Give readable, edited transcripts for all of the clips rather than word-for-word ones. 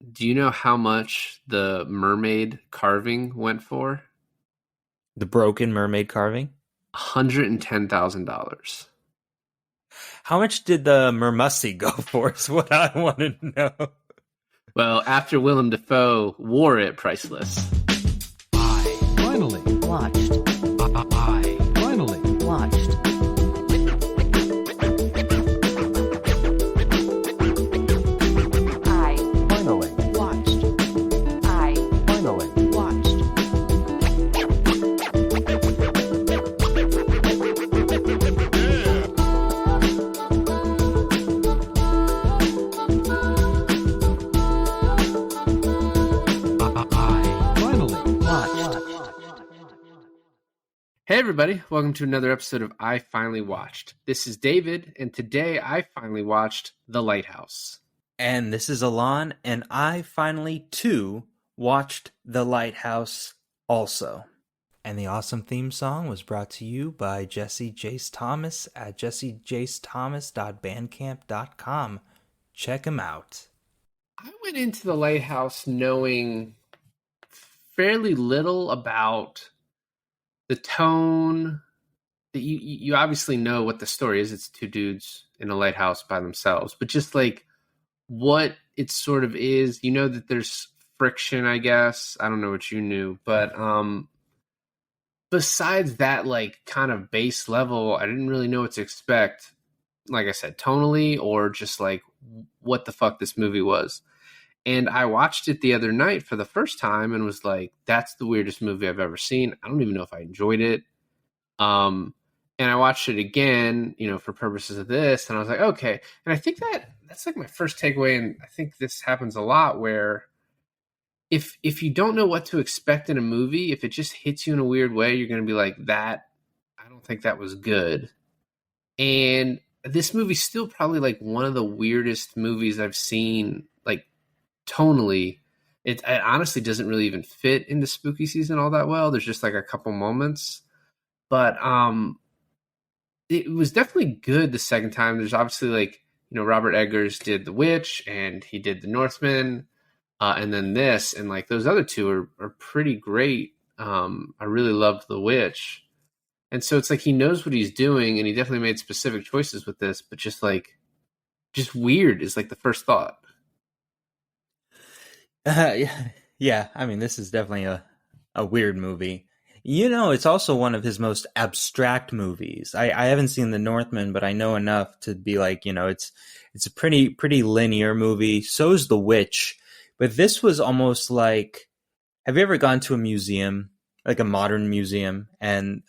Do you know how much the mermaid carving went for? The broken mermaid carving. $110,000. How much did the mermussie go for? Is what I want to know. Well, after Willem Dafoe wore it, priceless. I finally Watched. I finally Watched. I finally watched. I finally watched. I finally Watched. Hey, everybody. Welcome to another episode of I Finally Watched. This is David, and today I finally watched The Lighthouse. And this is Alon, and I finally, too, watched The Lighthouse also. And the awesome theme song was brought to you by Jesse Jace Thomas at jessejacethomas.bandcamp.com. Check him out. I went into The Lighthouse knowing fairly little about the tone. You obviously know what the story is. It's two dudes in a lighthouse by themselves, but just like what it sort of is, you know that there's friction, I guess. I don't know what you knew, but besides that, like kind of base level, I didn't really know what to expect. Like I said, tonally or just like what the fuck this movie was. And I watched it the other night for the first time and was like, that's the weirdest movie I've ever seen. I don't even know if I enjoyed it. And I watched it again, for purposes of this, and I was like, okay. And I think that's like my first takeaway, and I think this happens a lot where if you don't know what to expect in a movie, if it just hits you in a weird way, you're going to be like, I don't think that was good. And this movie's still probably like one of the weirdest movies I've seen, like tonally. It honestly doesn't really even fit into spooky season all that well. There's just like a couple moments. But it was definitely good the second time. There's obviously like, Robert Eggers did The Witch and he did The Northman. And then this, and like those other two are pretty great. I really loved The Witch. And so it's like he knows what he's doing, and he definitely made specific choices with this, but just weird is like the first thought. Yeah, I mean, this is definitely a weird movie. It's also one of his most abstract movies. I haven't seen The Northman, but I know enough to be like, it's a pretty linear movie. So's The Witch. But this was almost like, have you ever gone to a museum, like a modern museum, and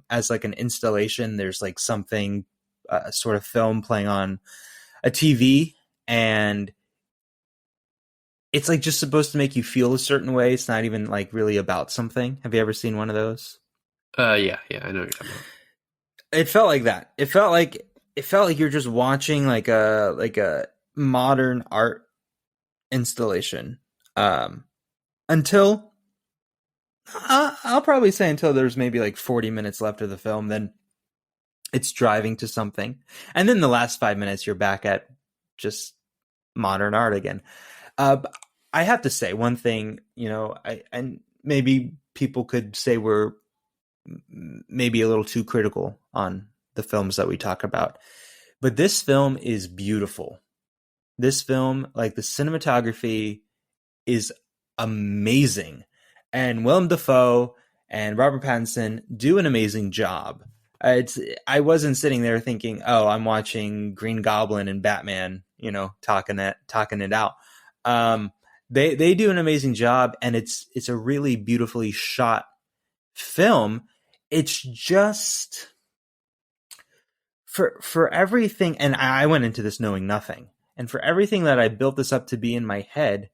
as like an installation, there's like something, sort of film playing on a TV, and it's like just supposed to make you feel a certain way. It's not even like really about something. Have you ever seen one of those? Yeah, I know what you're talking about. It felt like that. It felt like you're just watching like a modern art installation. Until I'll probably say until there's maybe like 40 minutes left of the film, then it's driving to something. And then the last 5 minutes you're back at just modern art again. I have to say one thing, and maybe people could say we're maybe a little too critical on the films that we talk about, but this film is beautiful. This film, like the cinematography is amazing, and Willem Dafoe and Robert Pattinson do an amazing job. I wasn't sitting there thinking, oh, I'm watching Green Goblin and Batman, talking it out. They do an amazing job, and it's a really beautifully shot film. It's just for everything, and I went into this knowing nothing, and for everything that I built this up to be in my head,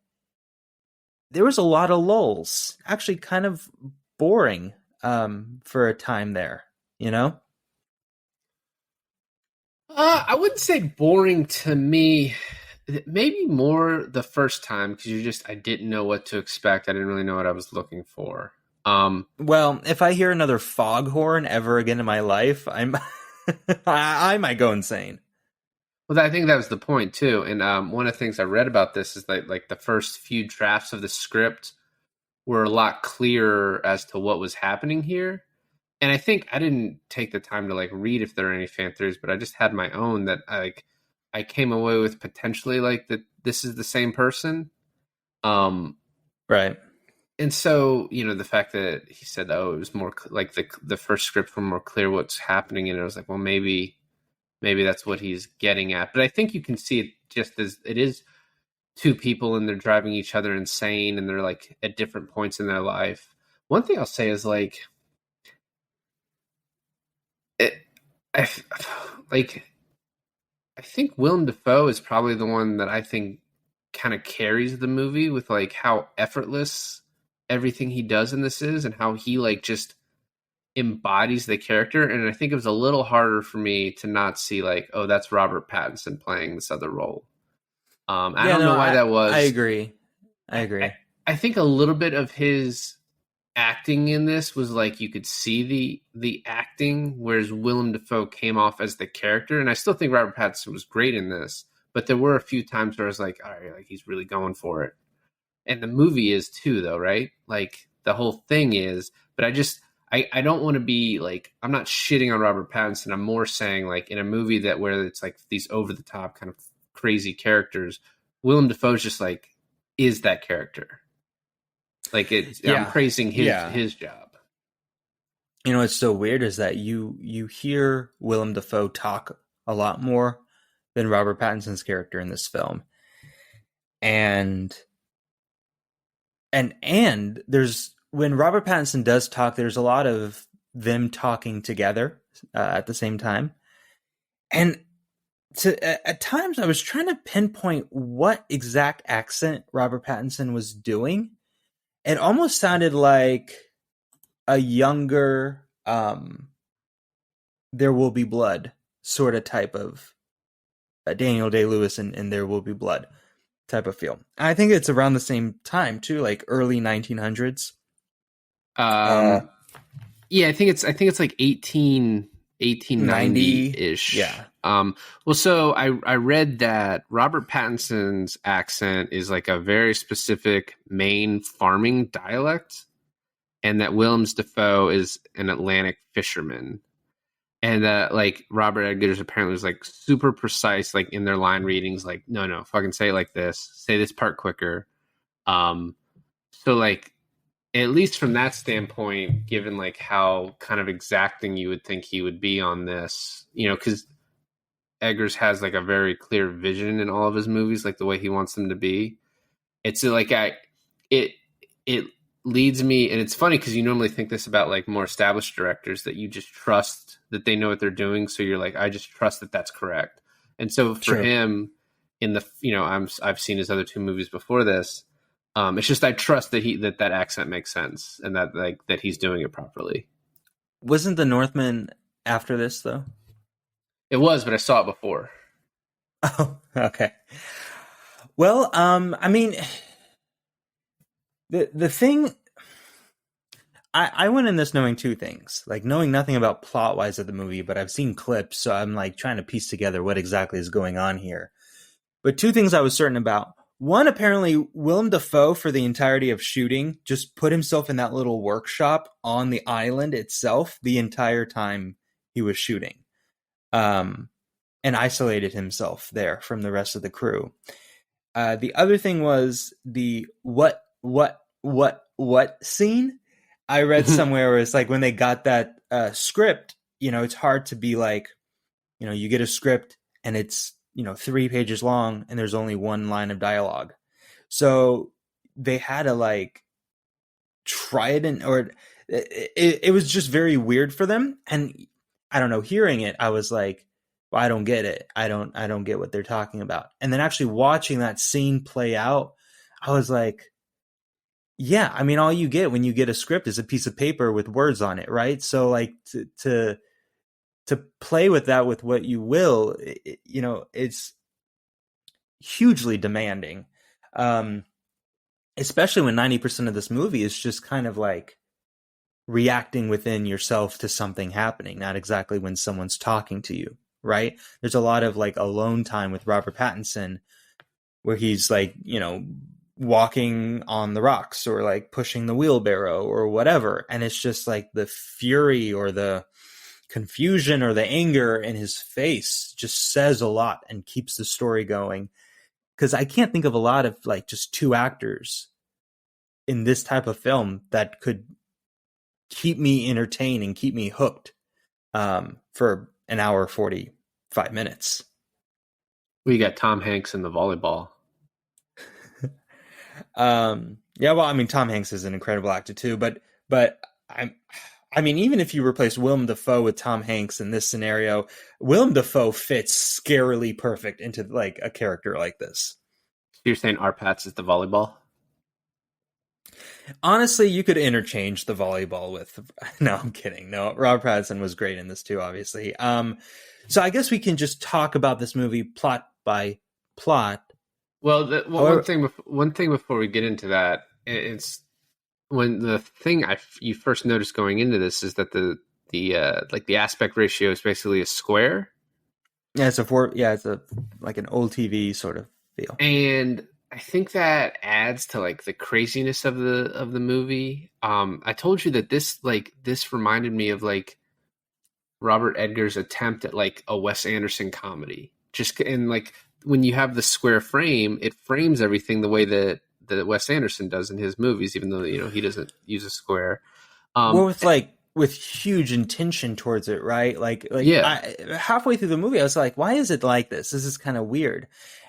there was a lot of lulls. Actually, kind of boring for a time there, I wouldn't say boring to me. Maybe more the first time because I didn't know what to expect. I didn't really know what I was looking for. Well, if I hear another foghorn ever again in my life, I might go insane. Well, I think that was the point too. And one of the things I read about this is that like the first few drafts of the script were a lot clearer as to what was happening here. And I think I didn't take the time to like read if there are any fan theories, but I just had my own that I came away with potentially like that this is the same person. Um, Right. and so the fact that he said, "Oh, it was more like the first script were more clear what's happening," and I was like, "Well, maybe that's what he's getting at." But I think you can see it just as it is two people and they're driving each other insane and they're like at different points in their life. One thing I'll say is like it, I like I think Willem Dafoe is probably the one that I think kind of carries the movie with like how effortless everything he does in this is and how he like just embodies the character. And I think it was a little harder for me to not see like, oh, that's Robert Pattinson playing this other role. I don't know why that was. I agree. I think a little bit of his acting in this was like you could see the acting, whereas Willem Dafoe came off as the character. And I still think Robert Pattinson was great in this, but there were a few times where I was like, all right, like he's really going for it. And the movie is too, though, right? Like the whole thing is, but I don't want to be like, I'm not shitting on Robert Pattinson. I'm more saying like in a movie that where it's like these over the top kind of crazy characters, Willem Dafoe's just like, is that character. Like I'm praising his job. You know, what's so weird is that you hear Willem Dafoe talk a lot more than Robert Pattinson's character in this film. And there's, when Robert Pattinson does talk, there's a lot of them talking together at the same time. And at times I was trying to pinpoint what exact accent Robert Pattinson was doing. It almost sounded like a younger There Will Be Blood sort of type of Daniel Day-Lewis in There Will Be Blood type of feel. I think it's around the same time too, like early 1900s. Yeah, I think it's like 1890-ish. Yeah. Well, so I read that Robert Pattinson's accent is like a very specific Maine farming dialect, and that Willem Dafoe is an Atlantic fisherman. And like Robert Eggers apparently was like super precise, like in their line readings, like, no, fucking say it like this, say this part quicker. So like, at least from that standpoint, given like how kind of exacting you would think he would be on this, because Eggers has like a very clear vision in all of his movies, like the way he wants them to be. It's like it leads me, and it's funny because you normally think this about like more established directors, that you just trust that they know what they're doing. So you're like, I just trust that that's correct. And so for him, in the I've seen his other two movies before this. It's just I trust that that accent makes sense and that like that he's doing it properly. Wasn't The Northman after this though? It was, but I saw it before. Oh, okay. Well, I mean, the thing, I went in this knowing two things, like knowing nothing about plot wise of the movie, but I've seen clips, so I'm like trying to piece together what exactly is going on here. But two things I was certain about. One, apparently Willem Dafoe for the entirety of shooting just put himself in that little workshop on the island itself the entire time he was shooting, and isolated himself there from the rest of the crew. The other thing was the what scene. I read somewhere where it's like when they got that script, it's hard to be like, you get a script and it's 3 pages long and there's only one line of dialogue. So they had to like try it or it was just very weird for them. And I don't know, hearing it, I was like, well, I don't get it. I don't get what they're talking about. And then actually watching that scene play out, I was like, yeah, I mean, all you get when you get a script is a piece of paper with words on it. Right. So like to play with that with what you will, it's hugely demanding. Especially when 90% of this movie is just kind of like reacting within yourself to something happening, not exactly when someone's talking to you, right? There's a lot of like alone time with Robert Pattinson where he's like, walking on the rocks or like pushing the wheelbarrow or whatever. And it's just like the fury or the confusion or the anger in his face just says a lot and keeps the story going. Because I can't think of a lot of like just two actors in this type of film that could keep me entertained and keep me hooked for an hour 45 minutes. We got Tom Hanks in the volleyball. Yeah, well, I mean, Tom Hanks is an incredible actor too, but I mean, even if you replace Willem Dafoe with Tom Hanks in this scenario, Willem Dafoe fits scarily perfect into like a character like this. You're saying Arpats is the volleyball? Honestly, you could interchange the volleyball with. No, I'm kidding. No, Rob Pattinson was great in this too, obviously. So I guess we can just talk about this movie plot by plot. Well, one thing before we get into that, it's when the thing you first noticed going into this is that the like the aspect ratio is basically a square. Yeah, it's a like an old TV sort of feel. And I think that adds to like the craziness of the movie. I told you that this reminded me of like Robert Edgar's attempt at like a Wes Anderson comedy. Just and like when you have the square frame, it frames everything the way that Wes Anderson does in his movies, even though he doesn't use a square. Well, with huge intention towards it, right? Like yeah. Halfway through the movie, I was like, why is it like this? This is kind of weird.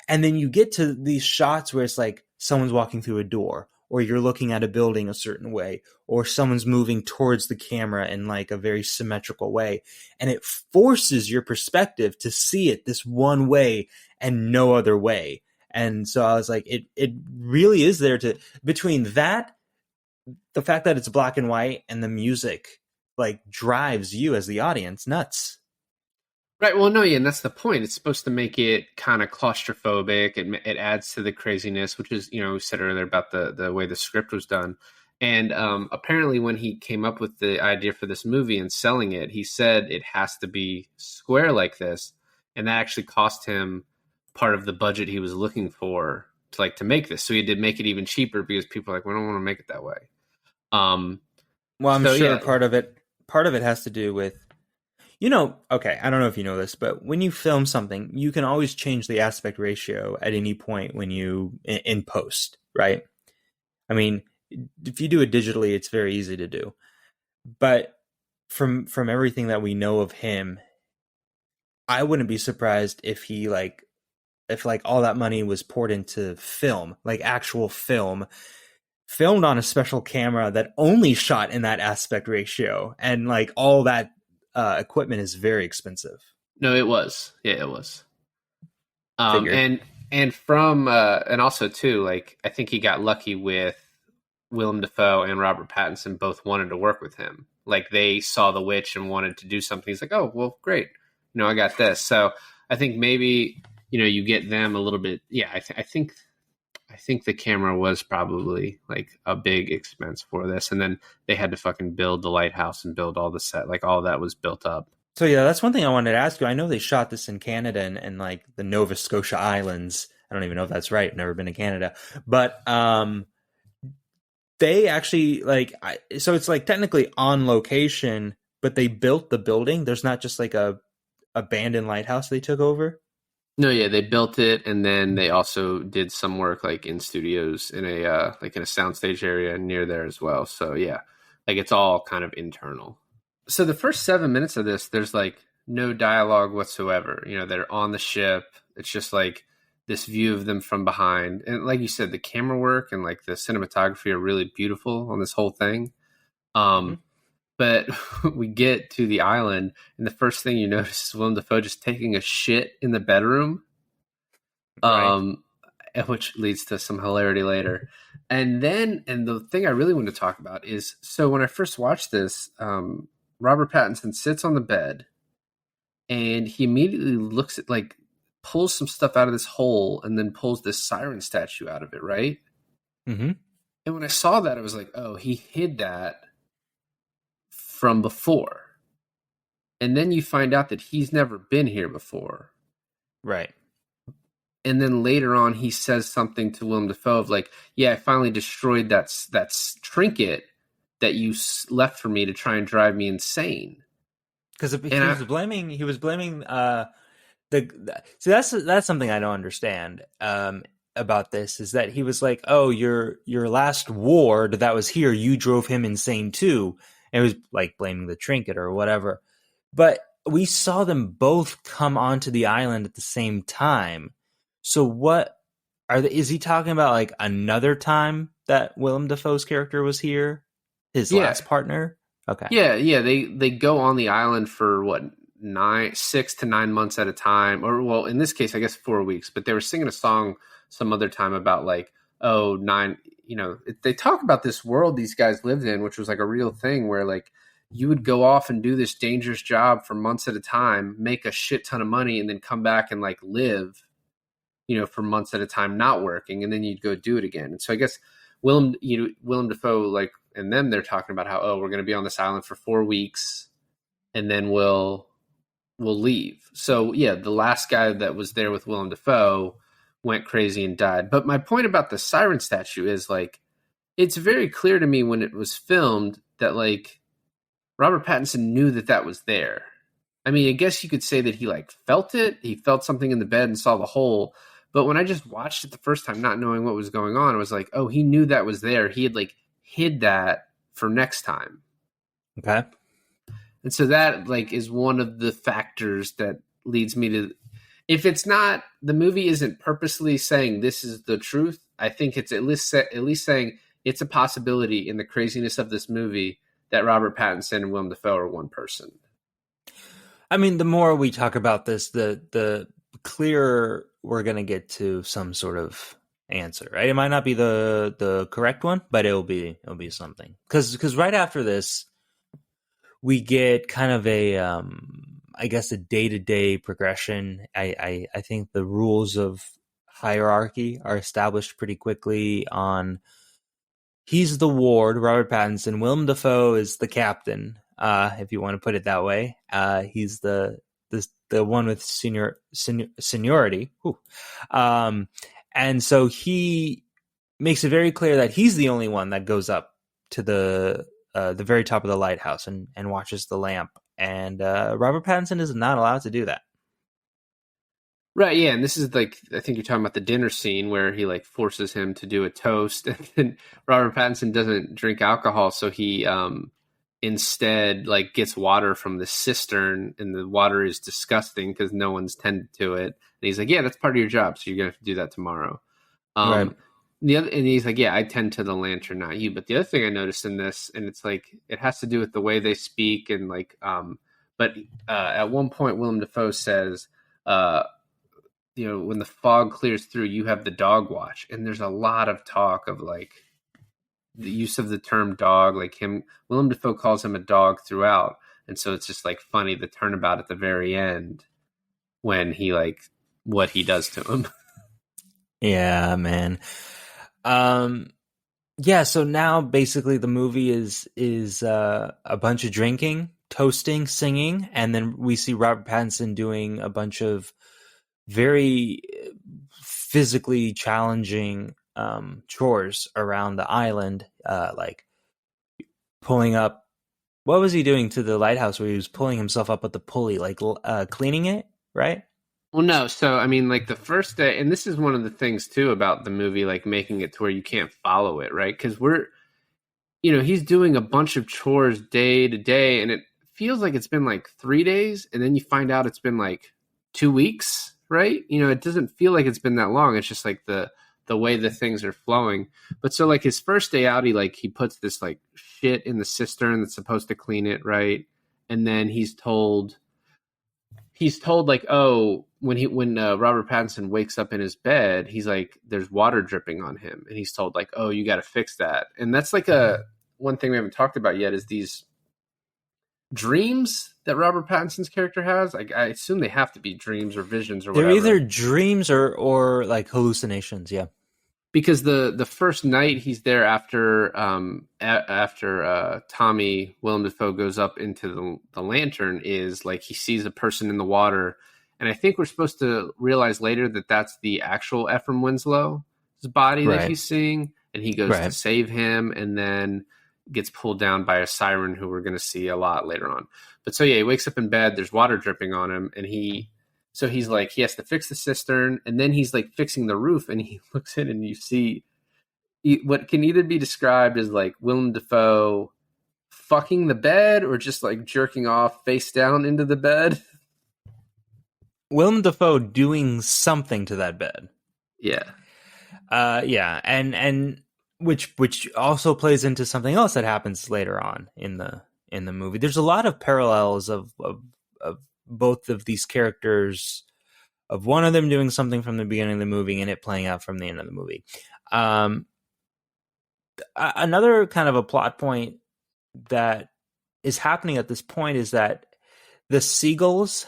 And then you get to these shots where it's like someone's walking through a door, or you're looking at a building a certain way, or someone's moving towards the camera in like a very symmetrical way. And it forces your perspective to see it this one way and no other way. And so I was like, it really is there to, between that, the fact that it's black and white, and the music like drives you as the audience nuts. Right. Well, no, yeah, and that's the point. It's supposed to make it kind of claustrophobic. It adds to the craziness, which is, we said earlier about the way the script was done. And apparently when he came up with the idea for this movie and selling it, he said it has to be square like this. And that actually cost him part of the budget he was looking for to make this. So he did make it even cheaper because people are like, we don't want to make it that way. Well, I'm sure yeah. part of it has to do with, okay, I don't know if you know this, but when you film something, you can always change the aspect ratio at any point when you in post, right? I mean, if you do it digitally, it's very easy to do. But from everything that we know of him, I wouldn't be surprised if if all that money was poured into film, like actual film, filmed on a special camera that only shot in that aspect ratio, and like all that equipment is very expensive. No, it was. Yeah, it was. And from and also too, like I think he got lucky with Willem Dafoe and Robert Pattinson both wanted to work with him. Like they saw The Witch and wanted to do something. He's like, oh, well, great. I got this. So I think maybe, you get them a little bit. Yeah, I think the camera was probably like a big expense for this. And then they had to fucking build the lighthouse and build all the set. Like all that was built up. So yeah, that's one thing I wanted to ask you. I know they shot this in Canada and like the Nova Scotia Islands. I don't even know if that's right. I've never been to Canada. But they actually so it's like technically on location, but they built the building. There's not just like a abandoned lighthouse they took over. No, yeah, they built it, and then they also did some work like in studios in a soundstage area near there as well. So yeah, like it's all kind of internal. So the first 7 minutes of this, there's like no dialogue whatsoever. They're on the ship. It's just like this view of them from behind, and like you said, the camera work and like the cinematography are really beautiful on this whole thing. But we get to the island, and the first thing you notice is Willem Dafoe just taking a shit in the bedroom, right. Which leads to some hilarity later. And the thing I really want to talk about is, so when I first watched this, Robert Pattinson sits on the bed, and he immediately looks at, like, pulls some stuff out of this hole, and then pulls this siren statue out of it, right? Mm-hmm. And when I saw that, I was like, oh, he hid that from before. and then you find out that he's never been here before. Right. And then later on, he says something to Willem Dafoe of like, "Yeah, I finally destroyed that trinket that you left for me to try and drive me insane." Because And he was blaming see, that's something I don't understand about this, is that he was like, oh, your last ward that was here, you drove him insane too, and it was like blaming the trinket or whatever. But we saw them both come onto the island at the same time. So what is he talking about, like another time that Willem Dafoe's character was here, his last partner? Okay. Yeah. They go on the island for what, 6 to 9 months at a time, or well, in this case, I guess 4 weeks. But they were singing a song some other time about like, oh, 9. You know, they talk about this world these guys lived in, which was like a real thing where like you would go off and do this dangerous job for months at a time, make a shit ton of money, and then come back and like live, you know, for months at a time, not working, and then you'd go do it again. And so I guess Willem Dafoe, like, and them, they're talking about how, oh, we're going to be on this island for 4 weeks, and then we'll leave. So yeah, the last guy that was there with Willem Dafoe went crazy and died. But my point about the siren statue is like, it's very clear to me when it was filmed that like Robert Pattinson knew that was there. I mean, I guess you could say that he like felt it. He felt something in the bed and saw the hole. But when I just watched it the first time, not knowing what was going on, I was like, oh, he knew that was there. He had like hid that for next time. Okay. And so that like is one of the factors that leads me to, if it's not, the movie isn't purposely saying this is the truth, I think it's at least saying it's a possibility in the craziness of this movie that Robert Pattinson and Willem Dafoe are one person. I mean, the more we talk about this, the clearer we're going to get to some sort of answer, right? It might not be the correct one, but it'll be something. Because right after this, we get kind of a I guess a day-to-day progression. I think the rules of hierarchy are established pretty quickly on. He's the ward, Robert Pattinson. Willem Dafoe is the captain, if you want to put it that way. He's the one with seniority. And so he makes it very clear that he's the only one that goes up to the very top of the lighthouse and watches the lamp. And Robert Pattinson is not allowed to do that. Right, yeah, and this is like, I think you're talking about the dinner scene where he like forces him to do a toast, and then Robert Pattinson doesn't drink alcohol, so he instead like gets water from the cistern, and the water is disgusting because no one's tended to it. And he's like, "Yeah, that's part of your job, so you're gonna have to do that tomorrow." Right. And he's like, "Yeah, I tend to the lantern, not you." But the other thing I noticed in this, and it's like it has to do with the way they speak, and like, but at one point, Willem Dafoe says, you know, when the fog clears through, you have the dog watch. And there's a lot of talk of like the use of the term dog, like Willem Dafoe calls him a dog throughout. And so it's just like funny, the turnabout at the very end when he like what he does to him. Yeah, man. Yeah. So now basically the movie is a bunch of drinking, toasting, singing. And then we see Robert Pattinson doing a bunch of very physically challenging chores around the island, like pulling up. What was he doing to the lighthouse where he was pulling himself up with the pulley, like cleaning it, right? Well, no. So, I mean, like the first day, and this is one of the things too about the movie, like making it to where you can't follow it, right? Because he's doing a bunch of chores day to day, and it feels like it's been like 3 days, and then you find out it's been like 2 weeks. Right? You know, it doesn't feel like it's been that long. It's just like the way the things are flowing. But so like his first day out, he puts this like shit in the cistern that's supposed to clean it, right? And then he's told like, oh, when Robert Pattinson wakes up in his bed, he's like, there's water dripping on him, and he's told like, oh, you got to fix that. And that's like one thing we haven't talked about yet is these dreams that Robert Pattinson's character has. I assume they have to be dreams or visions or whatever. They're either dreams or like hallucinations, yeah. because the first night he's there after Tommy Willem Dafoe goes up into the lantern is like he sees a person in the water, and I think we're supposed to realize later that that's the actual Ephraim Winslow's body that Right. he's seeing, and he goes to save him, and then gets pulled down by a siren who we're going to see a lot later on. But so yeah, he wakes up in bed, there's water dripping on him, and he's like, he has to fix the cistern, and then he's like fixing the roof, and he looks in and you see what can either be described as like Willem Dafoe fucking the bed or just like jerking off face down into the bed. Willem Dafoe doing something to that bed. Yeah. Yeah, and which also plays into something else that happens later on in the movie. There's a lot of parallels of both of these characters, of one of them doing something from the beginning of the movie and it playing out from the end of the movie. Another kind of a plot point that is happening at this point is that the seagulls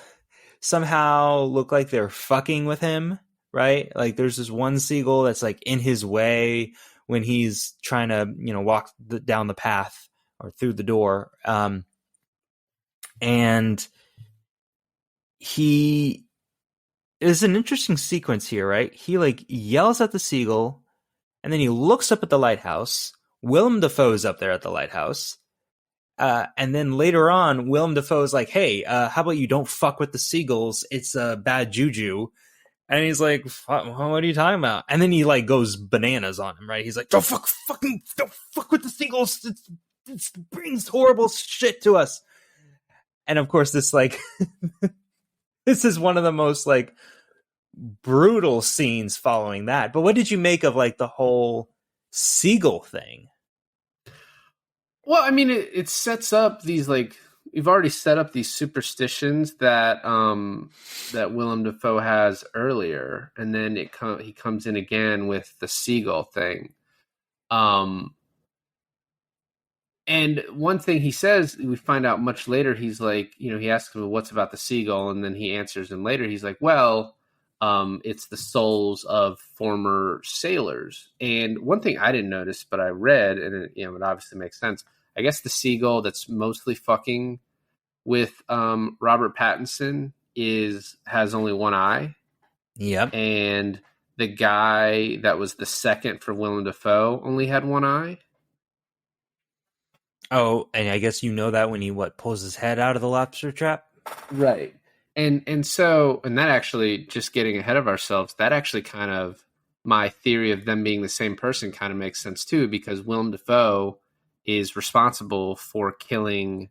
somehow look like they're fucking with him, right? Like there's this one seagull that's like in his way when he's trying to, walk down the path or through the door. And he is an interesting sequence here, right? He like yells at the seagull and then he looks up at the lighthouse. Willem Dafoe's up there at the lighthouse. And then later on, Willem Dafoe's like, hey, how about you don't fuck with the seagulls? It's bad juju. And he's like, what are you talking about? And then he like goes bananas on him, right? He's like, don't fuck with the seagulls. It brings horrible shit to us. And of course, this like, this is one of the most like brutal scenes following that. But what did you make of like the whole seagull thing? Well, I mean, it sets up these like we've already set up these superstitions that that Willem Dafoe has earlier, and then he comes in again with the seagull thing. And one thing he says, we find out much later, he's like, he asks him what's about the seagull, and then he answers him later. He's like, well, it's the souls of former sailors. And one thing I didn't notice, but I read, and it obviously makes sense. I guess the seagull that's mostly fucking with Robert Pattinson has only one eye. Yep. And the guy that was the second for Willem Dafoe only had one eye. Oh, and I guess that when he pulls his head out of the lobster trap? Right. And that actually, just getting ahead of ourselves, that actually kind of, my theory of them being the same person kind of makes sense too, because Willem Dafoe is responsible for killing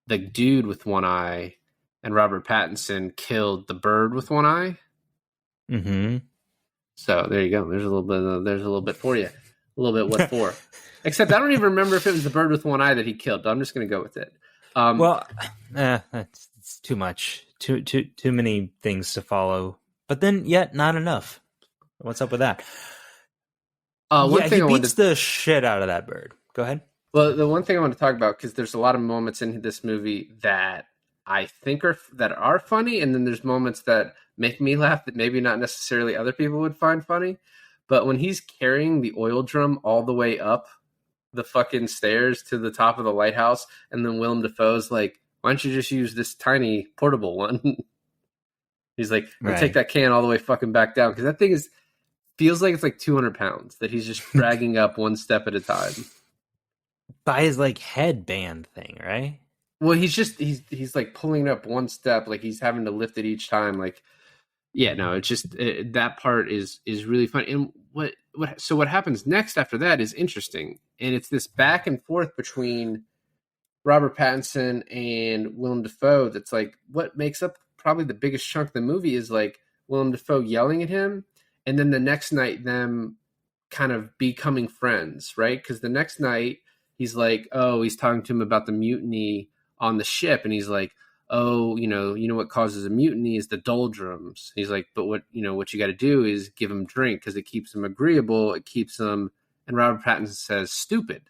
the dude with one eye, and Robert Pattinson killed the bird with one eye. Mm-hmm. So there you go. There's a little bit for you. A little bit what for. Except I don't even remember if it was the bird with one eye that he killed. I'm just going to go with it. That's too much. Too many things to follow. But then yet not enough. What's up with that? He beats the shit out of that bird. Go ahead. Well, the one thing I want to talk about, because there's a lot of moments in this movie that I think are funny, and then there's moments that make me laugh that maybe not necessarily other people would find funny. But when he's carrying the oil drum all the way up the fucking stairs to the top of the lighthouse, and then Willem Dafoe's like, why don't you just use this tiny portable one? He's like, take that can all the way fucking back down, because that thing feels like it's like 200 pounds that he's just dragging up one step at a time. By his like headband thing, right? Well, he's like pulling up one step, like he's having to lift it each time. Like, yeah, no, it's just that part is really fun. And what happens next after that is interesting, and it's this back and forth between Robert Pattinson and Willem Dafoe. That's like what makes up probably the biggest chunk of the movie is like Willem Dafoe yelling at him, and then the next night them kind of becoming friends, right? Because the next night he's like, he's talking to him about the mutiny on the ship, and he's like, you know what causes a mutiny is the doldrums. He's like, but what you got to do is give him drink because it keeps him agreeable. It keeps him. And Robert Pattinson says, stupid.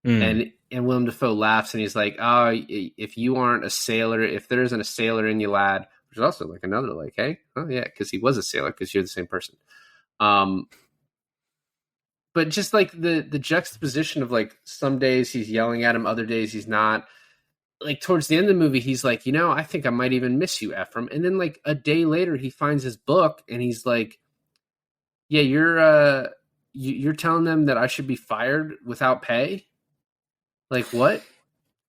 And Willem Dafoe laughs and he's like, if you aren't a sailor, if there isn't a sailor in you, lad, which is also like another like, hey, oh yeah, because he was a sailor because you're the same person. but just like the juxtaposition of like some days he's yelling at him, other days he's not. Like towards the end of the movie, he's like, I think I might even miss you, Ephraim. And then like a day later, he finds his book and he's like, yeah, you're telling them that I should be fired without pay. Like what?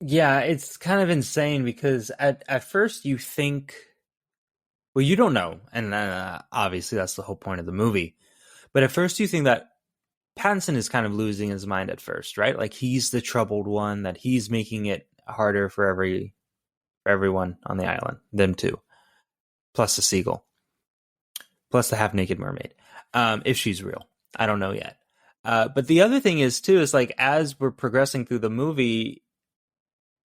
Yeah, it's kind of insane because at first you think, well, you don't know, and obviously that's the whole point of the movie. But at first you think that Pattinson is kind of losing his mind at first, right? Like he's the troubled one, that he's making it harder for everyone on the island, them too, plus the seagull, plus the half-naked mermaid, if she's real. I don't know yet. But the other thing is too, is like as we're progressing through the movie,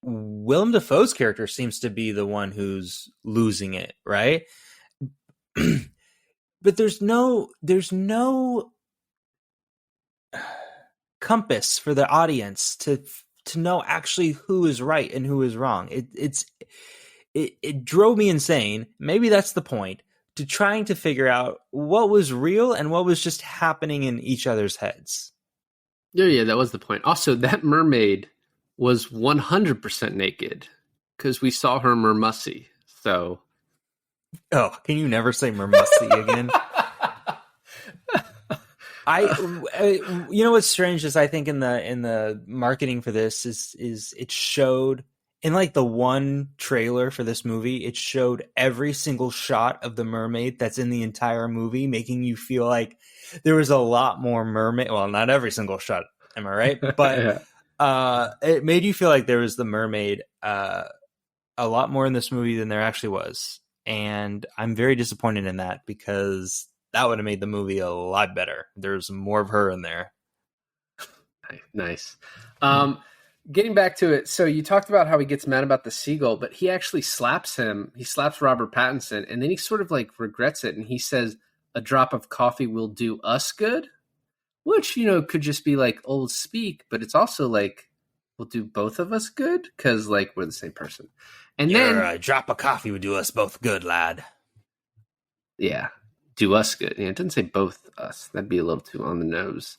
Willem Dafoe's character seems to be the one who's losing it, right? But there's no compass for the audience to know actually who is right and who is wrong. It drove me insane. Maybe that's the point, to trying to figure out what was real and what was just happening in each other's heads. Yeah, that was the point. Also, that mermaid was 100% naked because we saw her mermussy. So, oh, can you never say mermussy again? You know what's strange is I think in the marketing for this is it showed in like the one trailer for this movie, it showed every single shot of the mermaid that's in the entire movie, making you feel like there was a lot more mermaid. Well, not every single shot, am I right? But it made you feel like there was the mermaid a lot more in this movie than there actually was. And I'm very disappointed in that because that would have made the movie a lot better. There's more of her in there. Nice. Getting back to it, so you talked about how he gets mad about the seagull, but he actually slaps him. He slaps Robert Pattinson, and then he sort of like regrets it, and he says, "A drop of coffee will do us good," which could just be like old speak, but it's also like will do both of us good because like we're the same person. And then a drop of coffee would do us both good, lad. Yeah. Do us good. Yeah, it doesn't say both us. That'd be a little too on the nose.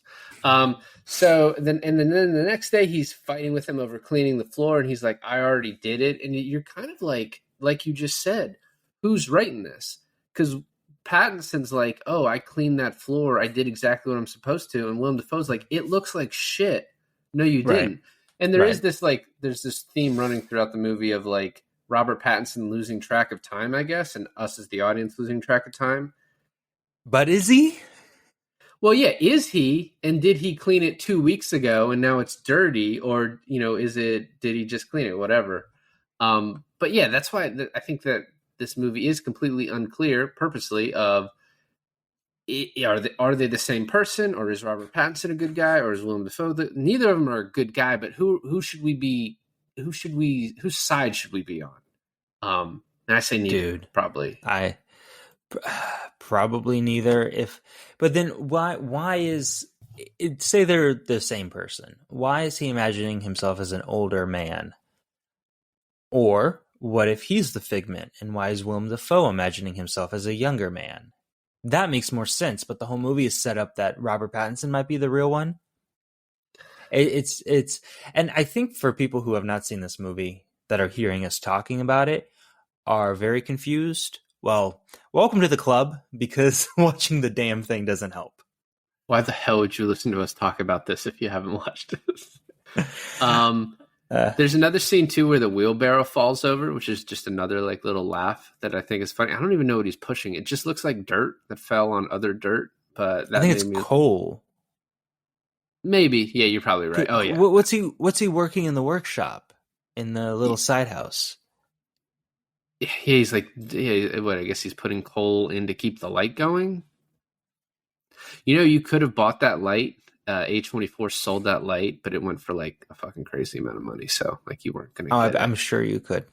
So then the next day he's fighting with him over cleaning the floor, and he's like, "I already did it." And you're kind of like you just said, who's right in this? Because Pattinson's like, "Oh, I cleaned that floor. I did exactly what I'm supposed to," and Willem Dafoe's like, "It looks like shit." No, you didn't. And there is this like, there's this theme running throughout the movie of like Robert Pattinson losing track of time, I guess, and us as the audience losing track of time. But is he? Well, yeah, is he? And did he clean it 2 weeks ago and now it's dirty? Or, did he just clean it? Whatever. But yeah, that's why I think that this movie is completely unclear purposely of are they the same person, or is Robert Pattinson a good guy, or is Willem Dafoe? Neither of them are a good guy, but who should we be? Whose side should we be on? And I say neither, probably. Probably neither. But then why is it, say they're the same person? Why is he imagining himself as an older man? Or what if he's the figment? And why is Willem Dafoe imagining himself as a younger man? That makes more sense. But the whole movie is set up that Robert Pattinson might be the real one. It's and I think for people who have not seen this movie that are hearing us talking about it are very confused. Well, welcome to the club, because watching the damn thing doesn't help. Why the hell would you listen to us talk about this if you haven't watched this? There's another scene too where the wheelbarrow falls over, which is just another like little laugh that I think is funny. I don't even know what he's pushing. It just looks like dirt that fell on other dirt, but that I think it's coal. Maybe, yeah, you're probably right. Oh yeah, what's he working in the workshop in the little side house? Yeah, he's like, what? I guess he's putting coal in to keep the light going. You could have bought that light. A24 sold that light, but it went for like a fucking crazy amount of money. So like you weren't going to get it. I'm sure you could.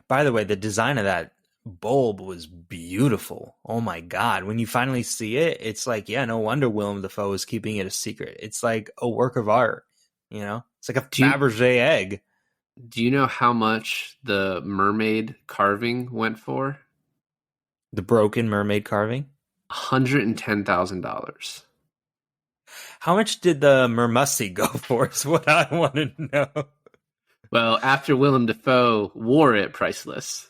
By the way, the design of that bulb was beautiful. Oh my God. When you finally see it, it's like, yeah, no wonder Willem Dafoe is keeping it a secret. It's like a work of art, It's like a Fabergé egg. Do you know how much the mermaid carving went for? The broken mermaid carving? $110,000. How much did the Mermussi go for? Is what I want to know. Well, after Willem Dafoe wore it, priceless.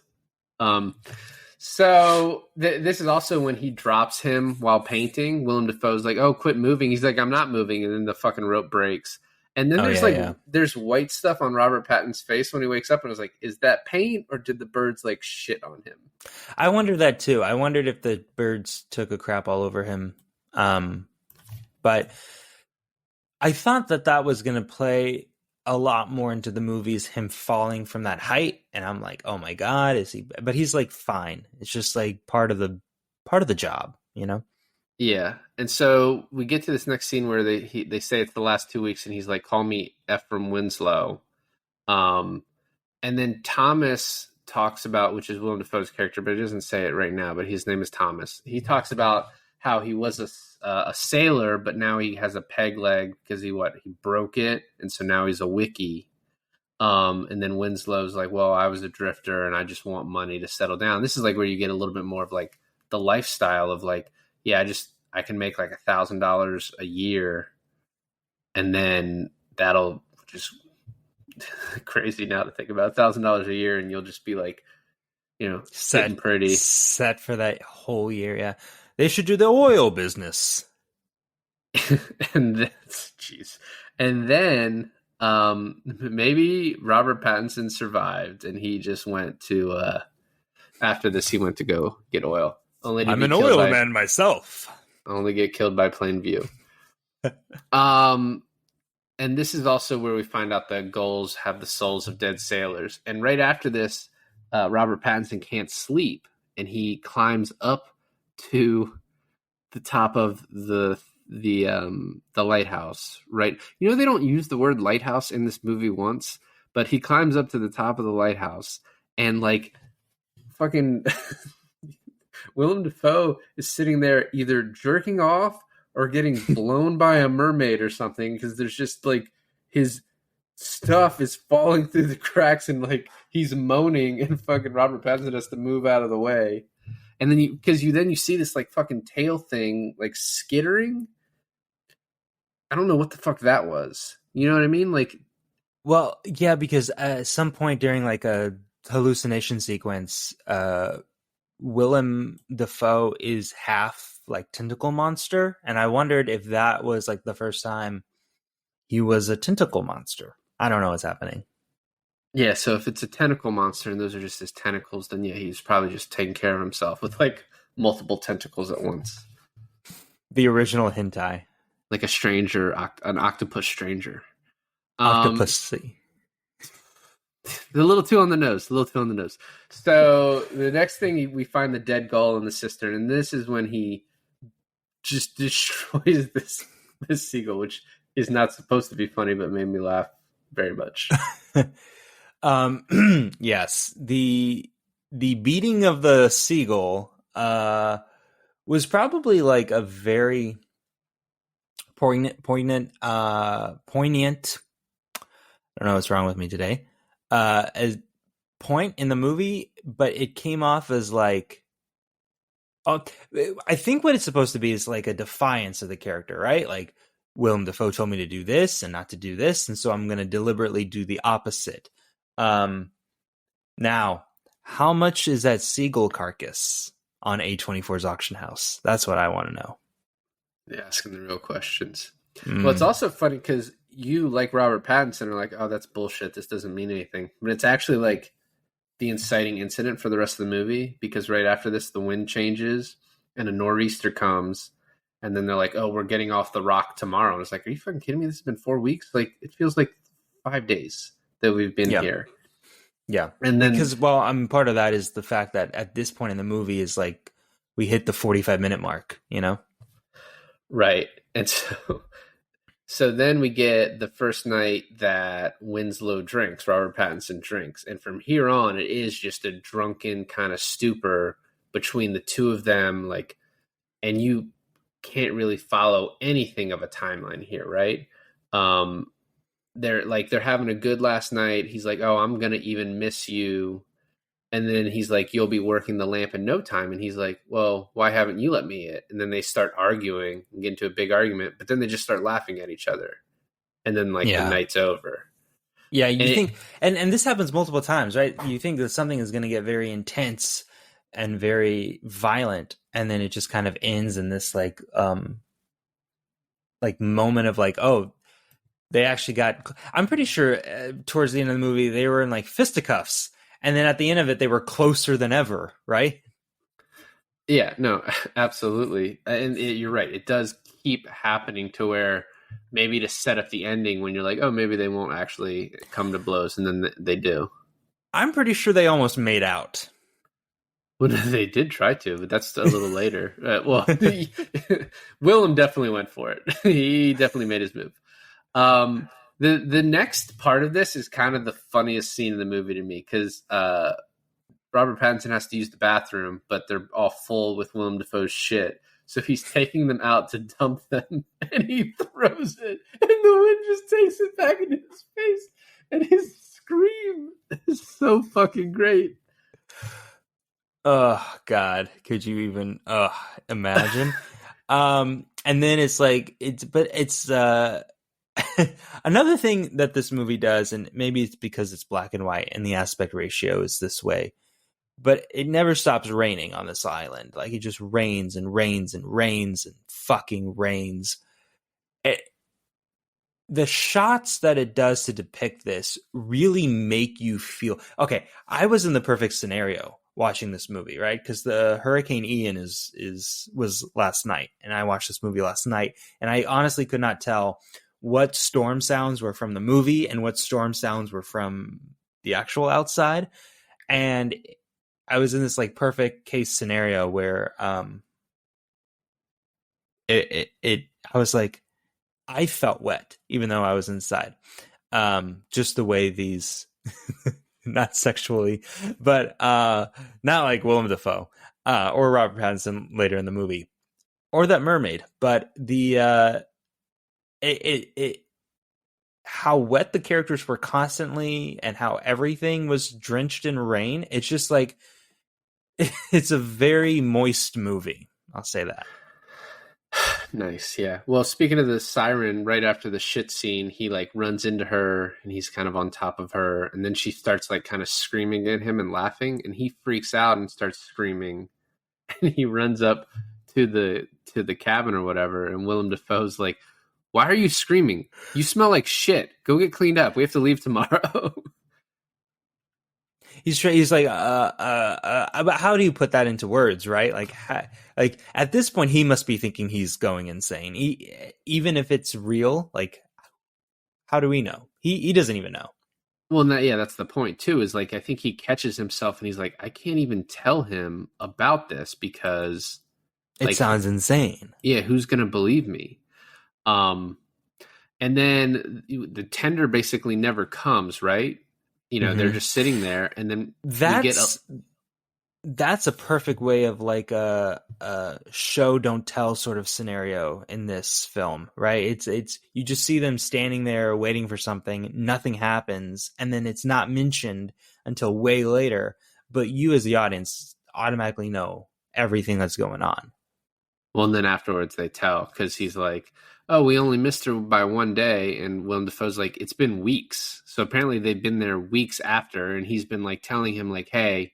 So this is also when he drops him while painting. Willem Dafoe's like, "Oh, quit moving." He's like, "I'm not moving," and then the fucking rope breaks. And then there's white stuff on Robert Pattinson's face when he wakes up, and I was like, "Is that paint or did the birds like shit on him?" I wondered that too. I wondered if the birds took a crap all over him. But I thought that was going to play a lot more into the movies, him falling from that height, and I'm like, oh my god, is he? But he's like fine. It's just like part of the job, you know? Yeah. And so we get to this next scene where they say it's the last 2 weeks, and he's like, "Call me Ephraim Winslow." And then Thomas talks about, which is Willem Dafoe's character, but he doesn't say it right now, but his name is Thomas. He talks about how he was a sailor, but now he has a peg leg because he broke it, and so now he's a wickie. And then Winslow's like, "Well, I was a drifter, and I just want money to settle down." This is like where you get a little bit more of like the lifestyle of like, yeah, I can make like $1,000 a year, and then that'll just crazy now to think about $1,000 a year, and you'll just be like, sitting pretty set for that whole year. Yeah, they should do the oil business. And then maybe Robert Pattinson survived, and he just went to after this he went to go get oil. I'm an oil man myself. Only get killed by plain view. And this is also where we find out that gulls have the souls of dead sailors. And right after this, Robert Pattinson can't sleep, and he climbs up to the top of the lighthouse. Right? They don't use the word lighthouse in this movie once, but he climbs up to the top of the lighthouse, and like fucking Willem Dafoe is sitting there either jerking off or getting blown by a mermaid or something, because there's just like his stuff is falling through the cracks, and like he's moaning, and fucking Robert Pattinson has to move out of the way. And then you see this like fucking tail thing like skittering. I don't know what the fuck that was. You know what I mean? Like, well, yeah, because at some point during like a hallucination sequence, Willem Dafoe is half like tentacle monster, and I wondered if that was like the first time he was a tentacle monster. I don't know what's happening. Yeah, so if it's a tentacle monster and those are just his tentacles, then yeah, he's probably just taking care of himself with like multiple tentacles at once. The original hentai, like a stranger, an octopus stranger, octopusy. A little too on the nose. So the next thing, we find the dead gull in the cistern, and this is when he just destroys this seagull, which is not supposed to be funny, but made me laugh very much. Yes, the beating of the seagull was probably like a very poignant. I don't know what's wrong with me today. A point in the movie, but it came off as like, I think what it's supposed to be is like a defiance of the character, right? Like, Willem Dafoe told me to do this and not to do this, and so I'm going to deliberately do the opposite. Now, how much is that seagull carcass on A24's auction house? That's what I want to know. Yeah, asking the real questions. Well, it's also funny because you, like Robert Pattinson, are like, "Oh, that's bullshit. This doesn't mean anything." But it's actually like the inciting incident for the rest of the movie, because right after this, the wind changes and a nor'easter comes, and then they're like, "Oh, we're getting off the rock tomorrow." And it's like, are you fucking kidding me? This has been 4 weeks. Like, it feels like 5 days that we've been here. Yeah, and then because part of that is the fact that at this point in the movie is like we hit the 45-minute mark, right, and so then we get the first night that Winslow drinks, Robert Pattinson drinks, and from here on, it is just a drunken kind of stupor between the two of them, like, and you can't really follow anything of a timeline here, right? They're having a good last night. He's like, "Oh, I'm gonna even miss you," And then he's like, "You'll be working the lamp in no time." And he's like, "Well, why haven't you let me it?" And then they start arguing and get into a big argument. But then they just start laughing at each other. And then like the Yeah. night's over. Yeah, And you think, and this happens multiple times, right? You think that something is going to get very intense and very violent, and then it just kind of ends in this like moment of like, oh, they actually got. I'm pretty sure towards the end of the movie they were in like fisticuffs, and then at the end of it they were closer than ever, right? yeah, no, absolutely. And you're right. It does keep happening to where maybe to set up the ending when you're like, oh, maybe they won't actually come to blows. And then they do. I'm pretty sure they almost made out. Well, they did try to, but that's a little later. Willem definitely went for it. He definitely made his move. The next part of this is kind of the funniest scene in the movie to me because Robert Pattinson has to use the bathroom, but they're all full with Willem Dafoe's shit. So he's taking them out to dump them, and he throws it, and the wind just takes it back into his face, and his scream is so fucking great. Oh God, could you even imagine? And then it's like it's another thing that this movie does, and maybe it's because it's black and white and the aspect ratio is this way, but it never stops raining on this island. Like it just rains and rains and rains and fucking rains. The shots that it does to depict this really make you feel okay. I was in the perfect scenario watching this movie, right? Because the Hurricane Ian was last night, and I watched this movie last night, and I honestly could not tell what storm sounds were from the movie and what storm sounds were from the actual outside. And I was in this like perfect case scenario where I was like, I felt wet, even though I was inside. Just the way these, not sexually, but not like Willem Dafoe or Robert Pattinson later in the movie, or that mermaid. But the how wet the characters were constantly, and how everything was drenched in rain. It's just like it's a very moist movie. I'll say that. Nice, yeah. Well, speaking of the siren, right after the shit scene, he like runs into her and he's kind of on top of her, and then she starts like kind of screaming at him and laughing, and he freaks out and starts screaming, and he runs up to the cabin or whatever, and Willem Dafoe's like, "Why are you screaming? You smell like shit. Go get cleaned up. We have to leave tomorrow." He's like, but how do you put that into words, right? Like at this point, he must be thinking he's going insane. Even if it's real, like, how do we know? He doesn't even know. Well, that's the point too. Is like I think he catches himself and he's like, I can't even tell him about this because It sounds insane. Yeah, who's gonna believe me? And then the tender basically never comes, right? They're just sitting there, and then that's a perfect way of like a show don't tell sort of scenario in this film, right? It's you just see them standing there waiting for something, nothing happens, and then it's not mentioned until way later, but you as the audience automatically know everything that's going on. Well, and then afterwards they tell, because he's like, oh, we only missed her by one day. And Willem Dafoe's like, it's been weeks. So apparently they've been there weeks after. And he's been like telling him like, hey,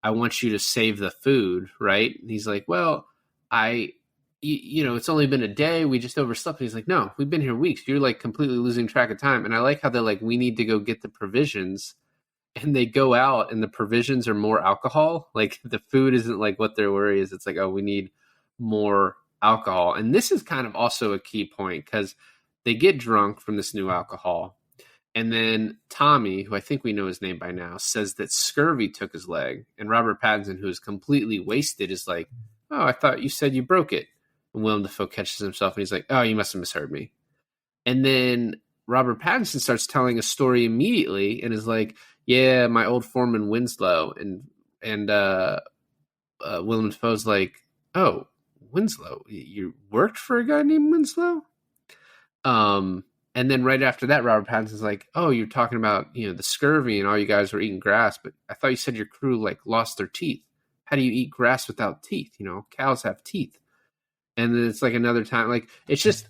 I want you to save the food. Right. And he's like, well, it's only been a day. We just overslept. And he's like, no, we've been here weeks. You're like completely losing track of time. And I like how they're like, we need to go get the provisions. And they go out and the provisions are more alcohol. Like the food isn't like what their worry is. It's like, oh, we need more alcohol. And this is kind of also a key point because they get drunk from this new alcohol, and then Tommy, who I think we know his name by now, says that scurvy took his leg, and Robert Pattinson, who is completely wasted, is like, oh, I thought you said you broke it. And Willem Dafoe catches himself and he's like, oh, you must have misheard me. And then Robert Pattinson starts telling a story immediately and is like, yeah, my old foreman Winslow. And Willem Dafoe's like, oh, Winslow, you worked for a guy named Winslow? And then right after that, Robert Pattinson's like, "Oh, you're talking about the scurvy and all you guys were eating grass, but I thought you said your crew like lost their teeth. How do you eat grass without teeth? Cows have teeth." And then it's like another time, like it's just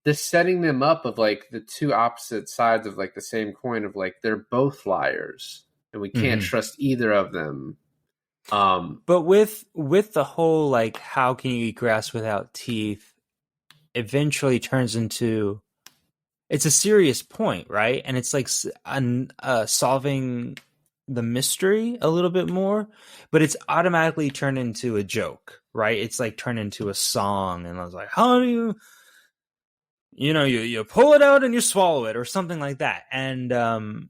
this setting them up of like the two opposite sides of like the same coin of like they're both liars and we can't trust either of them. But with the whole like how can you eat grass without teeth eventually turns into it's a serious point, right? And it's like solving the mystery a little bit more, but it's automatically turned into a joke, right? It's like turned into a song, and I was like, how do you pull it out and you swallow it or something like that. And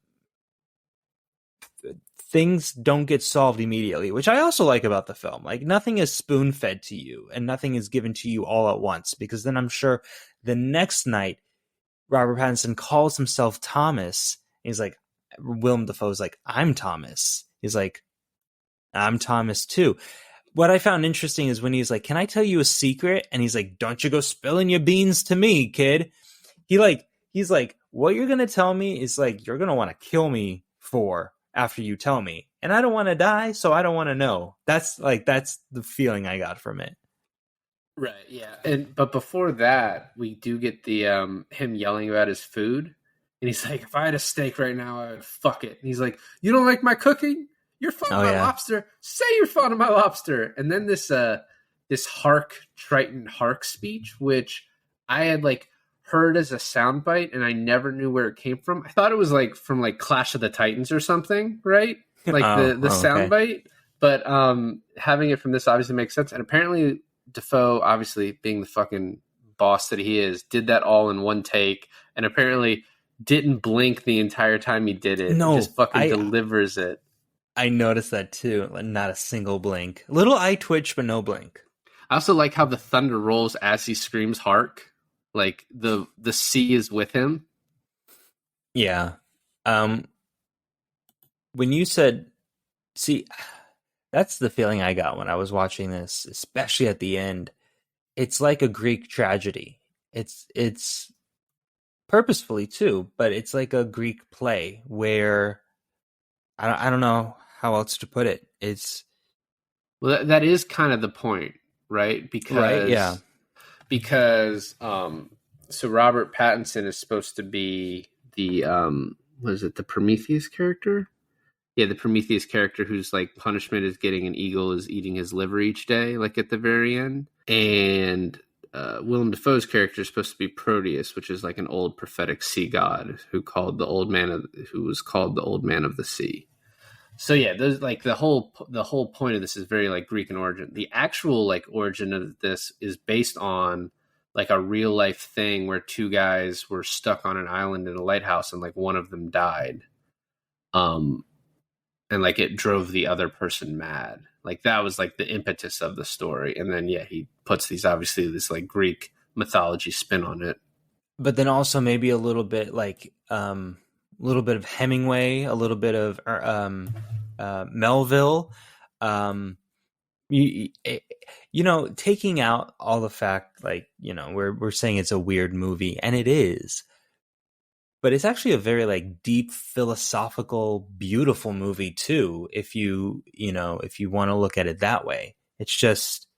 things don't get solved immediately, which I also like about the film. Like nothing is spoon fed to you and nothing is given to you all at once, because then I'm sure the next night Robert Pattinson calls himself Thomas. He's like, Willem Dafoe's like, I'm Thomas. He's like, I'm Thomas too. What I found interesting is when he's like, can I tell you a secret? And he's like, don't you go spilling your beans to me, kid. He's like, what you're going to tell me is like, you're going to want to kill me for after you tell me. And I don't want to die, so I don't want to know. That's the feeling I got from it. Right, yeah. But before that, we do get the him yelling about his food. And he's like, if I had a steak right now, I would fuck it. And he's like, you don't like my cooking? You're fond of my lobster. Say you're fond of my lobster. And then this Triton Hark speech, which I had like heard as a soundbite and I never knew where it came from. I thought it was like from like Clash of the Titans or something, right? Like the soundbite. But having it from this obviously makes sense. And apparently Dafoe, obviously being the fucking boss that he is, did that all in one take, and apparently didn't blink the entire time he did it. No, he just fucking delivers it. I noticed that too. Not a single blink. Little eye twitch, but no blink. I also like how the thunder rolls as he screams "hark." Like the sea is with him. Yeah. When you said, see, that's the feeling I got when I was watching this, especially at the end. It's like a Greek tragedy. It's purposefully too, but it's like a Greek play where I don't know how else to put it. It's that is kind of the point, right? Because so Robert Pattinson is supposed to be the the Prometheus character? Yeah, the Prometheus character whose like punishment is getting an eagle is eating his liver each day, like at the very end. And Willem Dafoe's character is supposed to be Proteus, which is like an old prophetic sea god who was called the Old Man of the Sea. So yeah, there's like the whole point of this is very like Greek in origin. The actual like origin of this is based on like a real life thing where two guys were stuck on an island in a lighthouse and like one of them died. And like it drove the other person mad. Like that was like the impetus of the story. And then yeah, he puts this like Greek mythology spin on it. But then also maybe a little bit like little bit of Hemingway, a little bit of Melville. Taking out all the fact, like, we're saying it's a weird movie, and it is, but it's actually a very like deep, philosophical, beautiful movie too. If you want to look at it that way, it's just,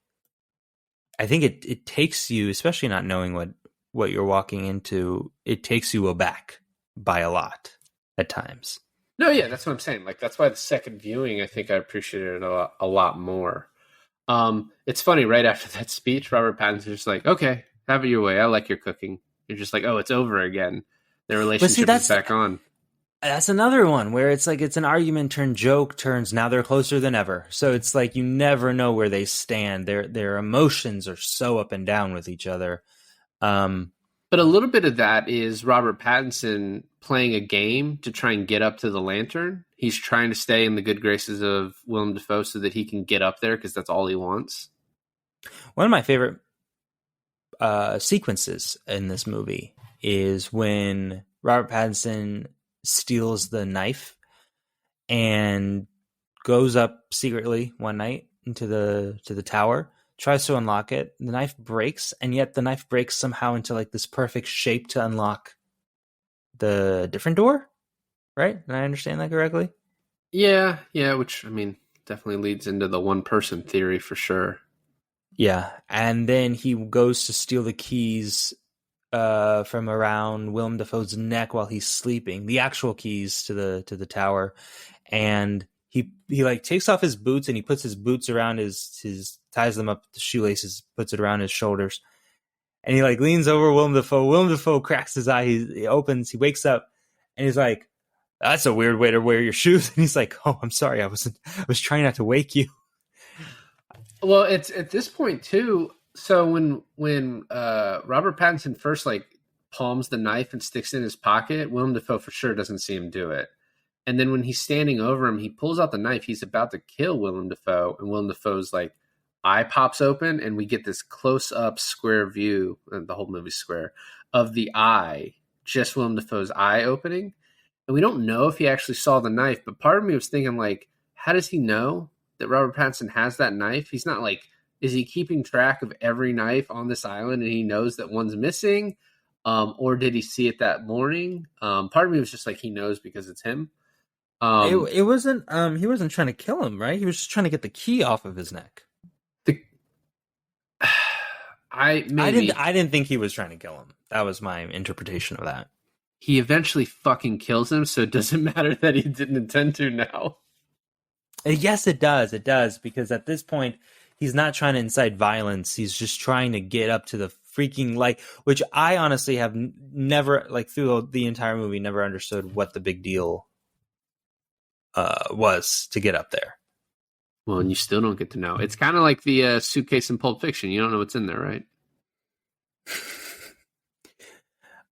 I think it takes you, especially not knowing what you're walking into, it takes you aback by a lot at times. No, yeah, that's what I'm saying. Like that's why the second viewing, I think I appreciated it a lot more. It's funny, right after that speech, Robert Pattinson's just like, okay, have it your way. I like your cooking. You're just like, oh, it's over again. Their relationship is back on. That's another one where it's like it's an argument turned joke turns now they're closer than ever. So it's like you never know where they stand. Their emotions are so up and down with each other. But a little bit of that is Robert Pattinson playing a game to try and get up to the lantern. He's trying to stay in the good graces of Willem Dafoe so that he can get up there because that's all he wants. One of my favorite sequences in this movie is when Robert Pattinson steals the knife and goes up secretly one night into the tower, tries to unlock it. The knife breaks, and yet the knife breaks somehow into like this perfect shape to unlock the different door, right? Did I understand that correctly? Yeah, which I mean definitely leads into the one person theory for sure. Yeah, and then he goes to steal the keys from around Willem Dafoe's neck while he's sleeping. The actual keys to the tower, and he like takes off his boots and he puts his boots around his ties them up with the shoelaces, puts it around his shoulders, and he like leans over Willem Dafoe. Willem Dafoe cracks his eye. He opens. He wakes up, and he's like, "That's a weird way to wear your shoes." And he's like, "Oh, I'm sorry. I was trying not to wake you." Well, it's at this point too. So when Robert Pattinson first like palms the knife and sticks it in his pocket, Willem Dafoe for sure doesn't see him do it. And then when he's standing over him, he pulls out the knife. He's about to kill Willem Dafoe, and Willem Dafoe's like eye pops open, and we get this close up square view. And the whole movie's square of the eye, just Willem Dafoe's eye opening. And we don't know if he actually saw the knife, but part of me was thinking like, how does he know that Robert Pattinson has that knife? He's not like, is he keeping track of every knife on this island and he knows that one's missing? Or did he see it that morning? Part of me was just like, he knows because it's him. It wasn't he wasn't trying to kill him, right? He was just trying to get the key off of his neck. I didn't think he was trying to kill him. That was my interpretation of that. He eventually fucking kills him, so it doesn't matter that he didn't intend to now. Yes, it does. It does, because at this point, he's not trying to incite violence. He's just trying to get up to the freaking, like, which I honestly have never, like, through the entire movie, never understood what the big deal was to get up there. Well, and you still don't get to know. It's kind of like the suitcase in Pulp Fiction. You don't know what's in there, right?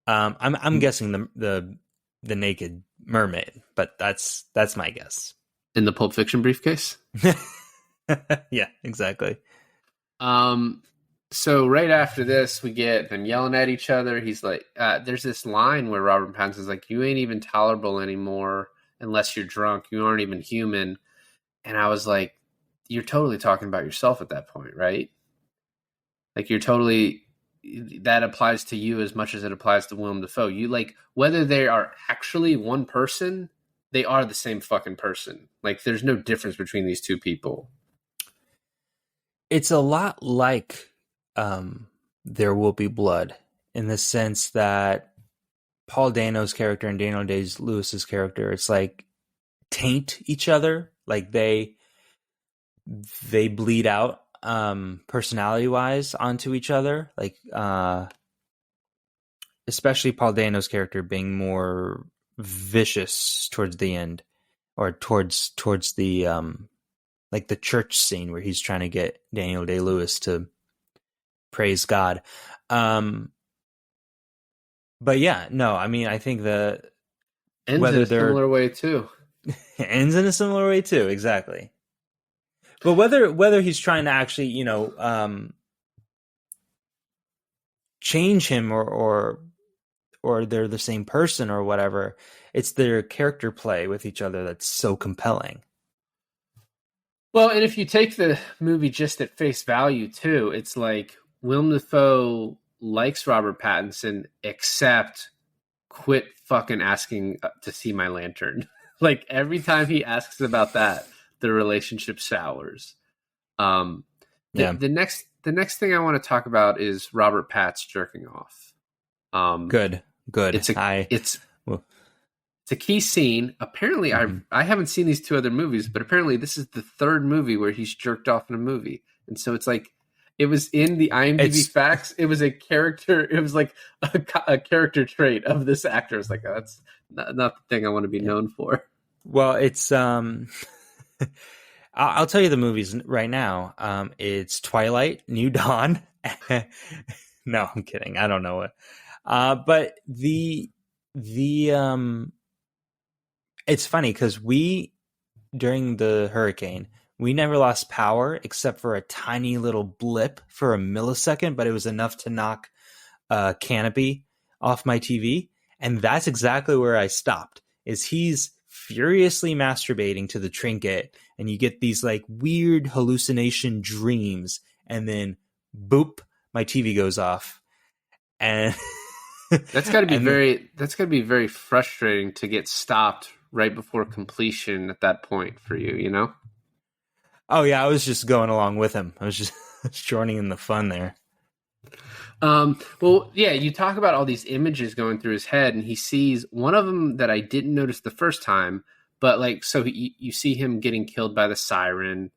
I'm guessing the naked mermaid, but that's my guess. In the Pulp Fiction briefcase? Yeah, exactly. So right after this, we get them yelling at each other. He's like, there's this line where Robert Pattinson's like, you ain't even tolerable anymore unless you're drunk. You aren't even human. And I was like, you're totally talking about yourself at that point, right? Like that applies to you as much as it applies to Willem Dafoe. You like, whether they are actually one person, they are the same fucking person. Like, there's no difference between these two people. It's a lot like There Will Be Blood, in the sense that Paul Dano's character and Daniel Day-Lewis's character, it's like taint each other. Like they bleed out personality-wise onto each other. Like especially Paul Dano's character being more vicious towards the end, or towards the like the church scene where he's trying to get Daniel Day-Lewis to praise God. But yeah, no, I mean, I think ends in a similar way too. Ends in a similar way too, exactly. But whether he's trying to actually, change him or they're the same person or whatever, it's their character play with each other that's so compelling. Well, and if you take the movie just at face value too, it's like Willem Dafoe likes Robert Pattinson, except quit fucking asking to see my lantern. Like every time he asks about that, the relationship sours. The next thing I want to talk about is Robert Pat's jerking off. Good. It's a key scene. Apparently, I haven't seen these two other movies, but apparently this is the third movie where he's jerked off in a movie, and so it's like it was in the IMDb facts. It was a character. It was like a character trait of this actor. It's like, oh, that's not the thing I want to be known for. Well, it's I'll tell you the movies right now. It's Twilight, New Dawn. No, I'm kidding. I don't know it. But it's funny because during the hurricane, we never lost power except for a tiny little blip for a millisecond, but it was enough to knock a canopy off my TV. And that's exactly where I stopped, is he's furiously masturbating to the trinket, and you get these like weird hallucination dreams, and then boop, my TV goes off. And That's got to be And very frustrating to get stopped right before completion at that point for you, you know? oh yeah, I was just going along with him. I was just joining in the fun there. Well, yeah, you talk about all these images going through his head, and he sees one of them that I didn't notice the first time, but like, so you see him getting killed by the siren,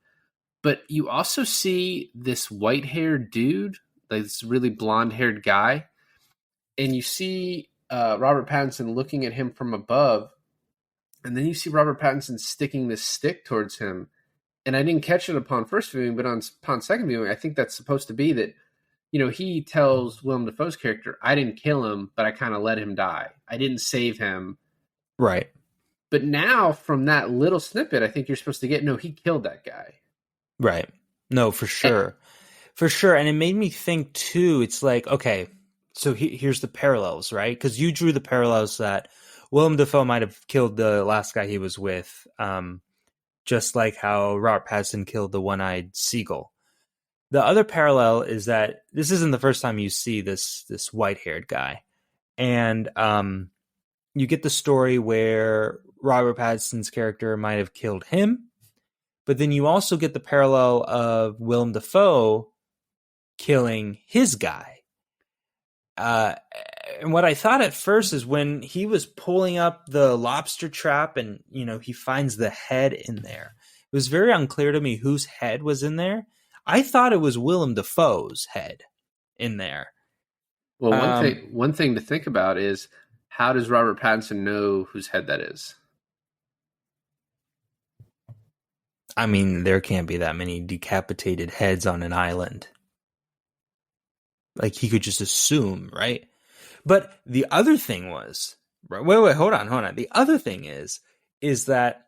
but you also see this white haired dude, like this really blonde haired guy, and you see Robert Pattinson looking at him from above, and then you see Robert Pattinson sticking this stick towards him. And I didn't catch it upon first viewing, but upon second viewing, I think that's supposed to be that, you know, he tells Willem Dafoe's character, I didn't kill him, but I kind of let him die. I didn't save him. Right. But now, from that little snippet, I think you're supposed to get, no, he killed that guy. Right. No, for sure. For sure. And it made me think, too, it's like, okay, so here's the parallels, right? Because you drew the parallels that Willem Dafoe might have killed the last guy he was with, just like how Robert Pattinson killed the one-eyed seagull. The other parallel is that this isn't the first time you see this white-haired guy. And you get the story where Robert Pattinson's character might have killed him, but then you also get the parallel of Willem Dafoe killing his guy. And what I thought at first is when he was pulling up the lobster trap and, you know, he finds the head in there, it was very unclear to me whose head was in there. I thought it was Willem Dafoe's head in there. Well, one thing to think about is, how does Robert Pattinson know whose head that is? I mean, there can't be that many decapitated heads on an island. Like, he could just assume, right? But the other thing was, wait, hold on. The other thing is that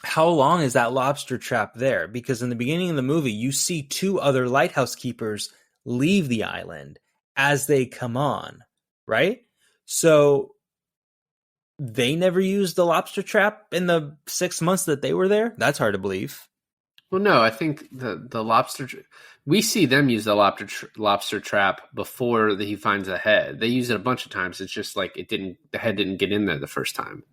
how long is that lobster trap there? Because in the beginning of the movie, you see two other lighthouse keepers leave the island as they come on, right? So they never used the lobster trap in the 6 months that they were there? That's hard to believe. Well, no, I think the lobster... We see them use the lobster trap before he finds the head. They use it a bunch of times. It's just like the head didn't get in there the first time.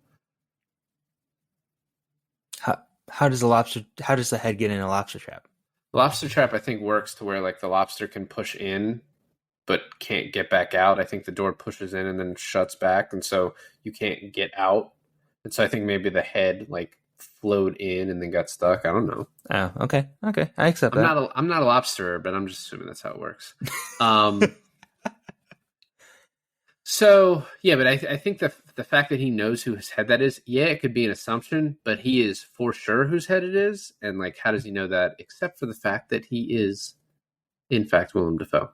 How does the head get in a lobster trap? The lobster trap, I think, works to where like the lobster can push in but can't get back out. I think the door pushes in and then shuts back, and so you can't get out. And so I think maybe the head like flowed in and then got stuck. I don't know. Oh, okay. I accept that. I'm not a lobsterer, but I'm just assuming that's how it works. So yeah, but I think the fact that he knows whose head that is, yeah, it could be an assumption, but he is for sure whose head it is. And like, how does he know that? Except for the fact that he is, in fact, Willem Dafoe.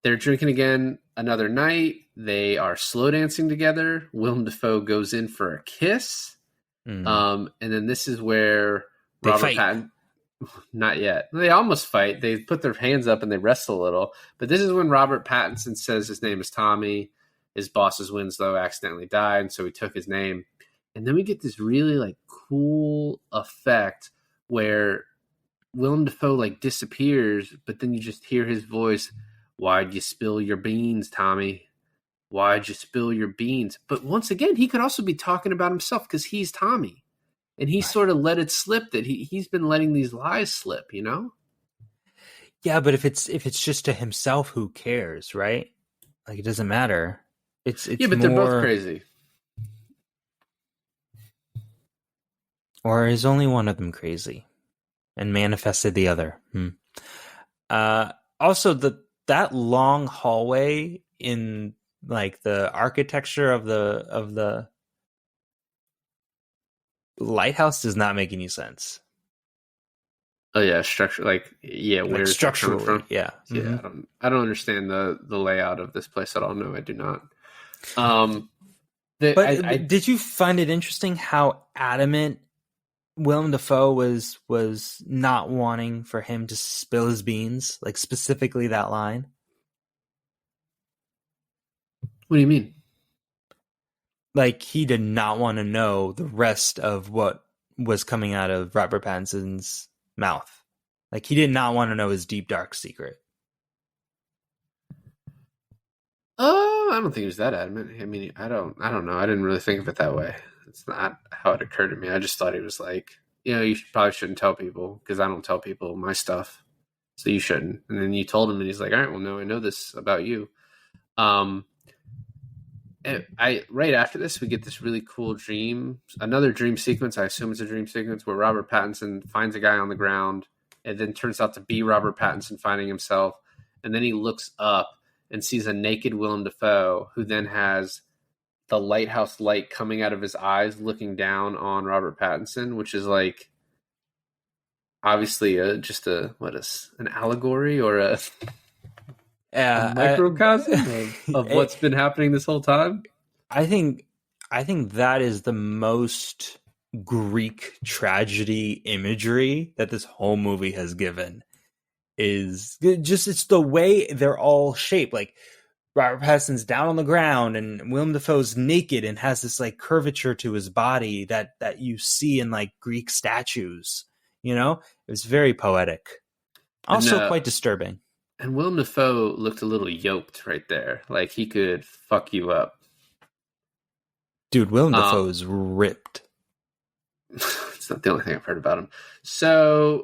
They're drinking again another night. They are slow dancing together. Willem Dafoe goes in for a kiss. And then this is where Robert Pattinson... Not yet. They almost fight. They put their hands up and they wrestle a little. But this is when Robert Pattinson says his name is Tommy. His boss's Winslow accidentally died, and so he took his name. And then we get this really like cool effect where Willem Dafoe like disappears, but then you just hear his voice. Why'd you spill your beans, Tommy? Why'd you spill your beans? But once again, he could also be talking about himself because he's Tommy. And he sort of let it slip that he's been letting these lies slip, you know? Yeah, but if it's just to himself, who cares, right? Like, it doesn't matter. It's yeah, but they're both crazy. Or is only one of them crazy and manifested the other? Also, that long hallway in like the architecture of the lighthouse does not make any sense. Oh yeah, structure where structurally from? Yeah. Mm-hmm. I don't understand the layout of this place at all. No, I do not. Did you find it interesting how adamant Willem Dafoe was not wanting for him to spill his beans, like specifically that line? What do you mean? Like, he did not want to know the rest of what was coming out of Robert Pattinson's mouth. Like, he did not want to know his deep, dark secret. I don't think he was that adamant. I mean, I don't know. I didn't really think of it that way. It's not how it occurred to me. I just thought he was like, you probably shouldn't tell people because I don't tell people my stuff, so you shouldn't. And then you told him, and he's like, all right, well, no, I know this about you. Right after this, we get this really cool dream, another dream sequence. I assume it's a dream sequence where Robert Pattinson finds a guy on the ground, and then turns out to be Robert Pattinson finding himself, and then he looks up and sees a naked Willem Dafoe, who then has the lighthouse light coming out of his eyes, looking down on Robert Pattinson, which is like obviously just an allegory or a microcosm of what's been happening this whole time. I think that is the most Greek tragedy imagery that this whole movie has given. Is just, it's the way they're all shaped. Like Robert Pattinson's down on the ground and Willem Dafoe's naked and has this like curvature to his body that you see in like Greek statues. You know, it was very poetic, also quite disturbing. And Willem Dafoe looked a little yoked right there. Like he could fuck you up. Dude, Willem Dafoe is ripped. It's not the only thing I've heard about him. So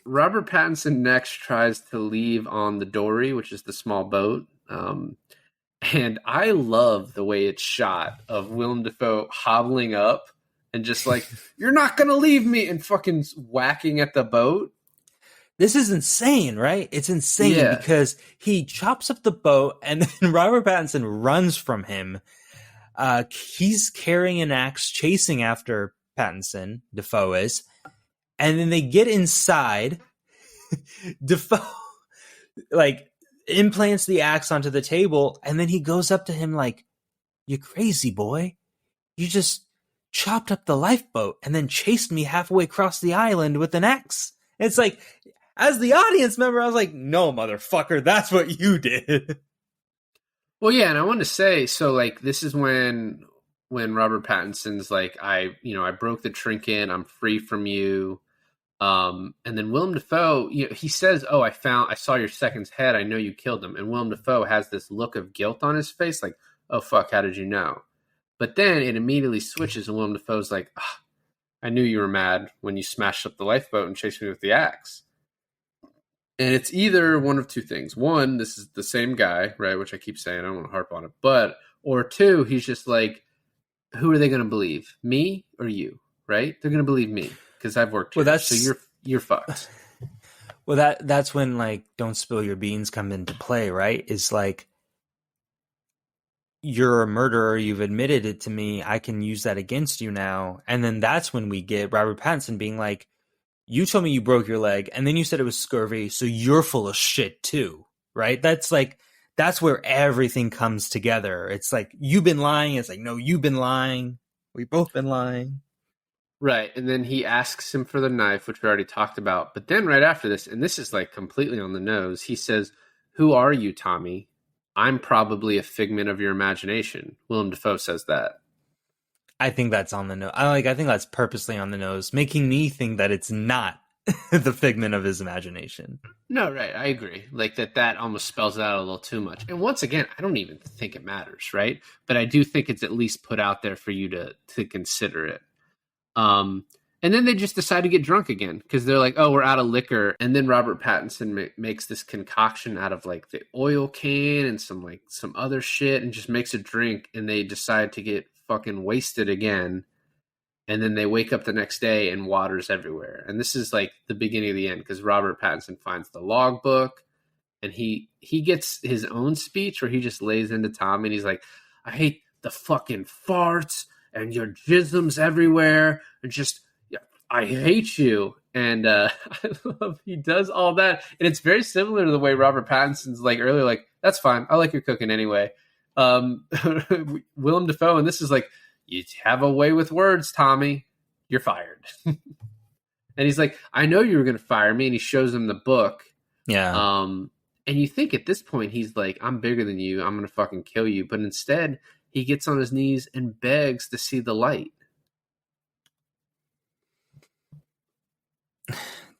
Robert Pattinson next tries to leave on the dory, which is the small boat. And I love the way it's shot of Willem Dafoe hobbling up and just like, you're not going to leave me, and fucking whacking at the boat. This is insane, right? It's insane because he chops up the boat and then Robert Pattinson runs from him. He's carrying an axe chasing after Pattinson, Dafoe is. And then they get inside. Dafoe like implants the axe onto the table, and then he goes up to him like, "You crazy boy. You just chopped up the lifeboat and then chased me halfway across the island with an axe." It's like, as the audience member, I was like, no, motherfucker, that's what you did. Well, yeah, and I want to say, so like, this is when Robert Pattinson's like, I broke the trinket, I'm free from you. And then Willem Dafoe, he says, "Oh, I saw your second's head. I know you killed him." And Willem Dafoe has this look of guilt on his face, like, "Oh fuck, how did you know?" But then it immediately switches, and Willem Dafoe's like, "I knew you were mad when you smashed up the lifeboat and chased me with the axe." And it's either one of two things. One, this is the same guy, right? Which I keep saying, I don't want to harp on it. Or two, he's just like, who are they going to believe? Me or you, right? They're going to believe me because I've worked here. So you're fucked. Well, that's when like, don't spill your beans come into play, right? It's like, you're a murderer. You've admitted it to me. I can use that against you now. And then that's when we get Robert Pattinson being like, you told me you broke your leg, and then you said it was scurvy, so you're full of shit too, right? That's where everything comes together. It's like, you've been lying. It's like, no, you've been lying. We've both been lying. Right, and then he asks him for the knife, which we already talked about. But then right after this, and this is like completely on the nose, he says, "Who are you, Tommy? I'm probably a figment of your imagination." Willem Dafoe says that. I think that's on the nose. I think that's purposely on the nose, making me think that it's not the figment of his imagination. No, right. I agree. Like that almost spells it out a little too much. And once again, I don't even think it matters, right? But I do think it's at least put out there for you to consider it. And then they just decide to get drunk again because they're like, "Oh, we're out of liquor." And then Robert Pattinson makes this concoction out of like the oil can and some other shit and just makes a drink. And they decide to get fucking wasted again. And then they wake up the next day and water's everywhere. And this is like the beginning of the end because Robert Pattinson finds the logbook and he gets his own speech where he just lays into Tom and he's like, "I hate the fucking farts and your jisms everywhere and just, I hate you." And I love he does all that. And it's very similar to the way Robert Pattinson's like earlier, like, "That's fine. I like your cooking anyway." Willem Dafoe, and this is like, "You have a way with words, Tommy. You're fired." And he's like, "I know you were going to fire me." And he shows him the book. Yeah. And you think at this point, he's like, "I'm bigger than you. I'm going to fucking kill you." But instead, he gets on his knees and begs to see the light.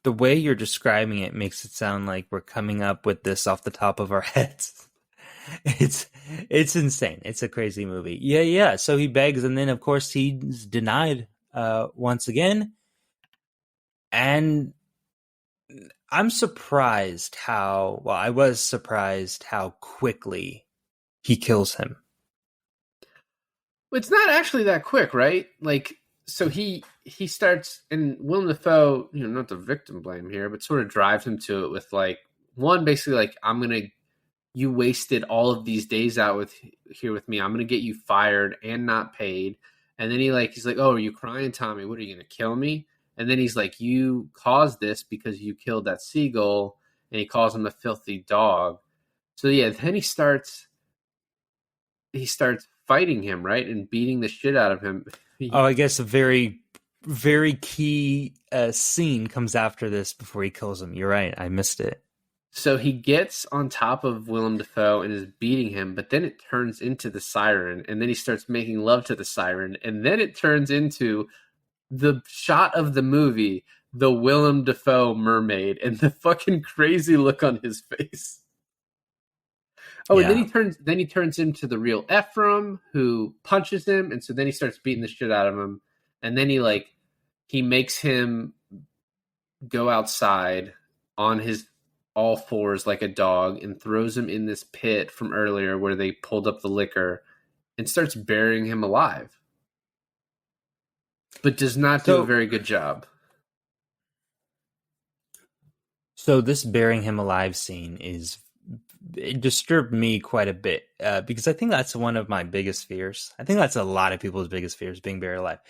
The way you're describing it makes it sound like we're coming up with this off the top of our heads. It's it's insane. It's a crazy movie. Yeah. So he begs, and then of course he's denied once again. And I'm surprised how I was surprised how quickly he kills him. It's not actually that quick, right? Like, so he starts, and Willem Dafoe, not the victim blame here, but sort of drives him to it with like one, basically like, you wasted all of these days out here with me. I'm gonna get you fired and not paid. And then he's like, oh, are you crying, Tommy? What, are you gonna kill me? And then he's like, you caused this because you killed that seagull, and he calls him a filthy dog. So yeah, then he starts fighting him, right, and beating the shit out of him. Oh, I guess a very, very key scene comes after this before he kills him. You're right. I missed it. So he gets on top of Willem Dafoe and is beating him, but then it turns into the siren, and then he starts making love to the siren, and then it turns into the shot of the movie, the Willem Dafoe mermaid, and the fucking crazy look on his face. Oh, Yeah. and then he turns into the real Ephraim, who punches him, and so then he starts beating the shit out of him, and then he makes him go outside on his all fours like a dog and throws him in this pit from earlier where they pulled up the liquor and starts burying him alive, but does not do a very good job. So this burying him alive scene it disturbed me quite a bit because I think that's one of my biggest fears. I think that's a lot of people's biggest fears, being buried alive.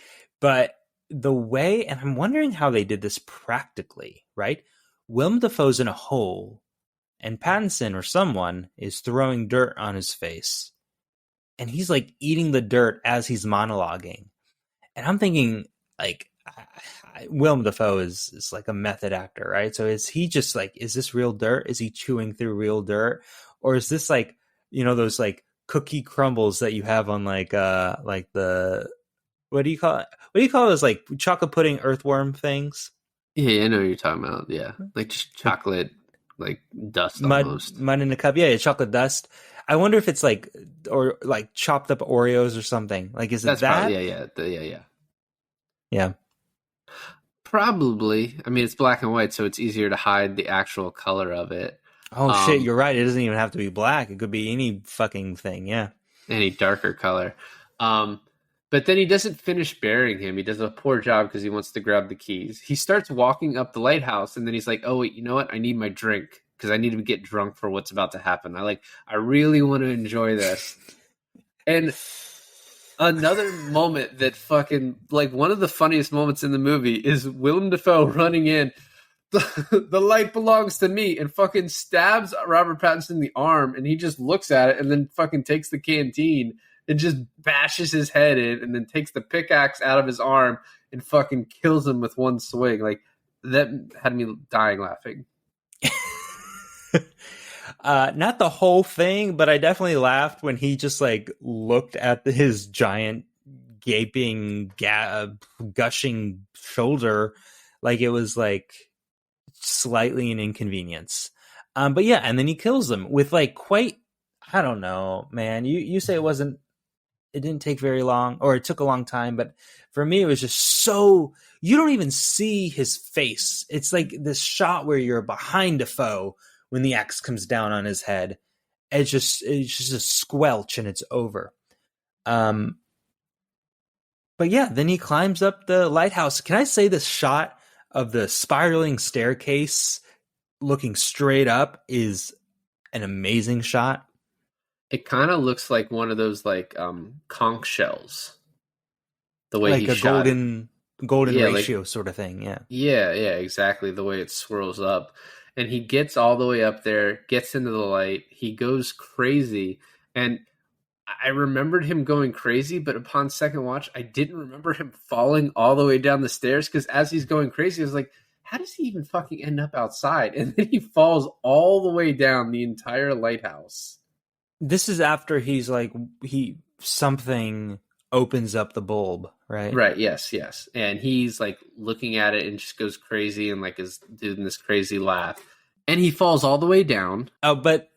But the way, and I'm wondering how they did this practically, right? Willem Dafoe's in a hole, and Pattinson or someone is throwing dirt on his face, and he's like eating the dirt as he's monologuing. And I'm thinking, like, Willem Dafoe is like a method actor, right? So is he just like, is this real dirt? Is he chewing through real dirt? Or is this like, those like cookie crumbles that you have on like the, what do you call it? What do you call those like chocolate pudding earthworm things? Yeah, I know what you're talking about. Yeah, like just chocolate, like dust almost. Mud in a cup. Yeah, chocolate dust. I wonder if it's like, or like chopped up Oreos or something. Like, is it that? Probably, yeah. Probably. I mean, it's black and white, so it's easier to hide the actual color of it. Oh, shit, you're right. It doesn't even have to be black. It could be any fucking thing, yeah. Any darker color. But then he doesn't finish burying him. He does a poor job because he wants to grab the keys. He starts walking up the lighthouse, and then he's like, oh, wait, you know what? I need my drink because I need to get drunk for what's about to happen. I really want to enjoy this. And another moment that fucking, like, one of the funniest moments in the movie is Willem Dafoe running in, the light belongs to me, and fucking stabs Robert Pattinson in the arm, and he just looks at it and then fucking takes the canteen and just bashes his head in, and then takes the pickaxe out of his arm and fucking kills him with one swing. Like, that had me dying laughing. Not the whole thing, but I definitely laughed when he just like looked at his giant gaping gushing shoulder like it was like slightly an inconvenience. But yeah, and then he kills him with like quite, I don't know, man. You say it didn't take very long, or it took a long time, but for me it was just so, you don't even see his face. It's like this shot where you're behind Dafoe when the axe comes down on his head. It's just a squelch and it's over. But yeah, then he climbs up the lighthouse. Can I say the shot of the spiraling staircase looking straight up is an amazing shot? It kind of looks like one of those like conch shells. The way like he a shot golden ratio sort of thing. Yeah, exactly. The way it swirls up. And he gets all the way up there, gets into the light. He goes crazy. And I remembered him going crazy, but upon second watch, I didn't remember him falling all the way down the stairs, because as he's going crazy, I was like, how does he even fucking end up outside? And then he falls all the way down the entire lighthouse. This is after he's like, something opens up the bulb, right? Right, yes. And he's like looking at it and just goes crazy and like is doing this crazy laugh. And he falls all the way down. Oh, but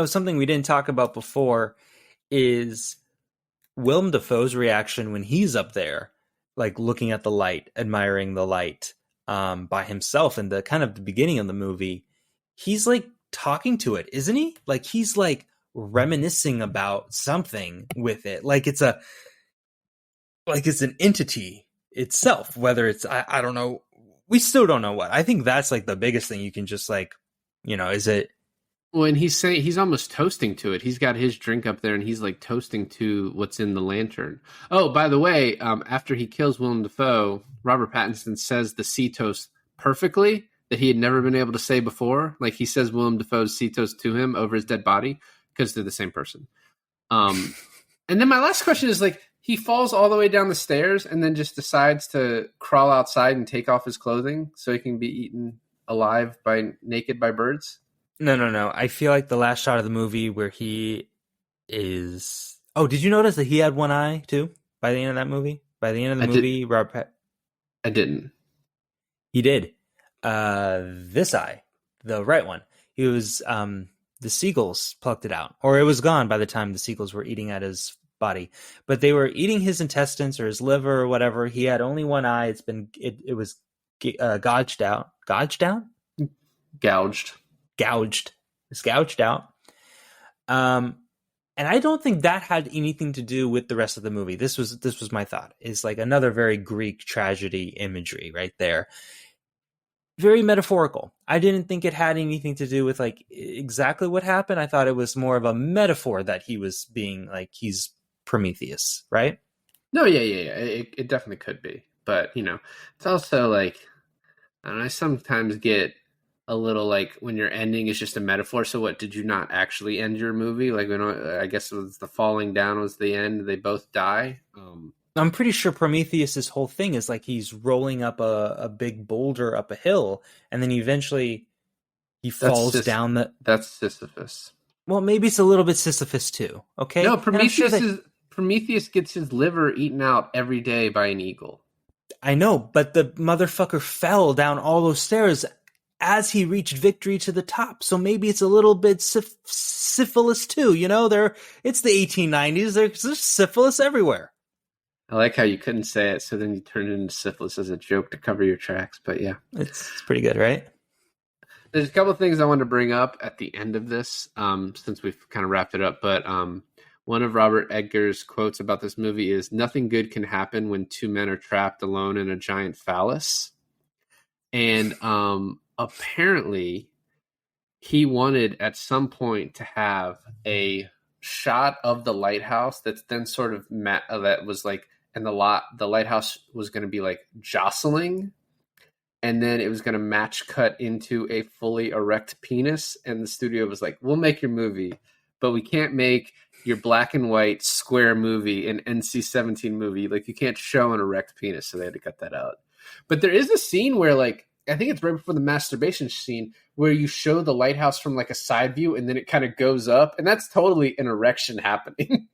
something we didn't talk about before is Willem Dafoe's reaction when he's up there, like looking at the light, admiring the light by himself in the kind of the beginning of the movie. He's like talking to it, isn't he? Like he's like reminiscing about something with it. Like it's an entity itself, whether it's, I don't know. We still don't know what. I think that's like the biggest thing you can just like, is it? Well, and he's saying he's almost toasting to it. He's got his drink up there, and he's like toasting to what's in the lantern. Oh, by the way, after he kills Willem Dafoe, Robert Pattinson says the sea toast perfectly that he had never been able to say before. Like he says Willem Dafoe's sea toast to him over his dead body because they're the same person. And then my last question is like he falls all the way down the stairs and then just decides to crawl outside and take off his clothing so he can be eaten alive naked by birds. No. I feel like the last shot of the movie where he is... Oh, did you notice that he had one eye, too, by the end of that movie? By the end of the movie, I didn't. He did. This eye, the right one. He was... the seagulls plucked it out. Or it was gone by the time the seagulls were eating at his body. But they were eating his intestines or his liver or whatever. He had only one eye. It was gouged out. Gouged out? Gouged. It's gouged out. And I don't think that had anything to do with the rest of the movie. This was my thought. It's like another very Greek tragedy imagery right there. Very metaphorical. I didn't think it had anything to do with like exactly what happened. I thought it was more of a metaphor that he was being like he's Prometheus, right? No, yeah. It definitely could be. But, it's also like, I don't know, I sometimes get a little like when your ending is just a metaphor. So what, did you not actually end your movie? Like, I guess it was the falling down was the end. They both die. I'm pretty sure Prometheus's whole thing is like he's rolling up a big boulder up a hill, and then eventually he falls down the... That's Sisyphus. Well, maybe it's a little bit Sisyphus too, okay? No, Prometheus gets his liver eaten out every day by an eagle. I know, but the motherfucker fell down all those stairs as he reached victory to the top. So maybe it's a little bit syphilis too, it's the 1890s. There's syphilis everywhere. I like how you couldn't say it, so then you turned it into syphilis as a joke to cover your tracks. But yeah. It's pretty good, right? There's a couple of things I want to bring up at the end of this, since we've kind of wrapped it up. But one of Robert Edgar's quotes about this movie is, "Nothing good can happen when two men are trapped alone in a giant phallus." And apparently he wanted at some point to have a shot of the lighthouse that's then sort of that was like, and the lighthouse was going to be like jostling, and then it was going to match cut into a fully erect penis. And the studio was like, "We'll make your movie, but we can't make your black and white square movie an NC-17 movie. Like, you can't show an erect penis." So they had to cut that out. But there is a scene where, like, I think it's right before the masturbation scene, where you show the lighthouse from like a side view, and then it kind of goes up, and that's totally an erection happening.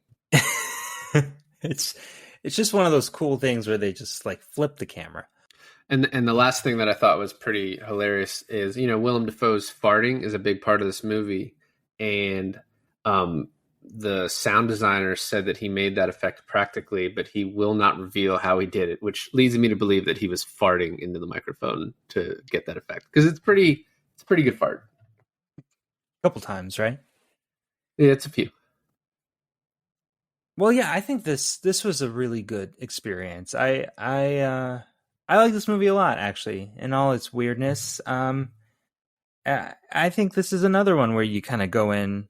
It's just one of those cool things where they just like flip the camera. And the last thing that I thought was pretty hilarious is, Willem Dafoe's farting is a big part of this movie, and the sound designer said that he made that effect practically, but he will not reveal how he did it, which leads me to believe that he was farting into the microphone to get that effect, because it's a pretty good fart. A couple times, right? Yeah, it's a few. Well, yeah, I think this was a really good experience. I like this movie a lot, actually, in all its weirdness. I think this is another one where you kind of go in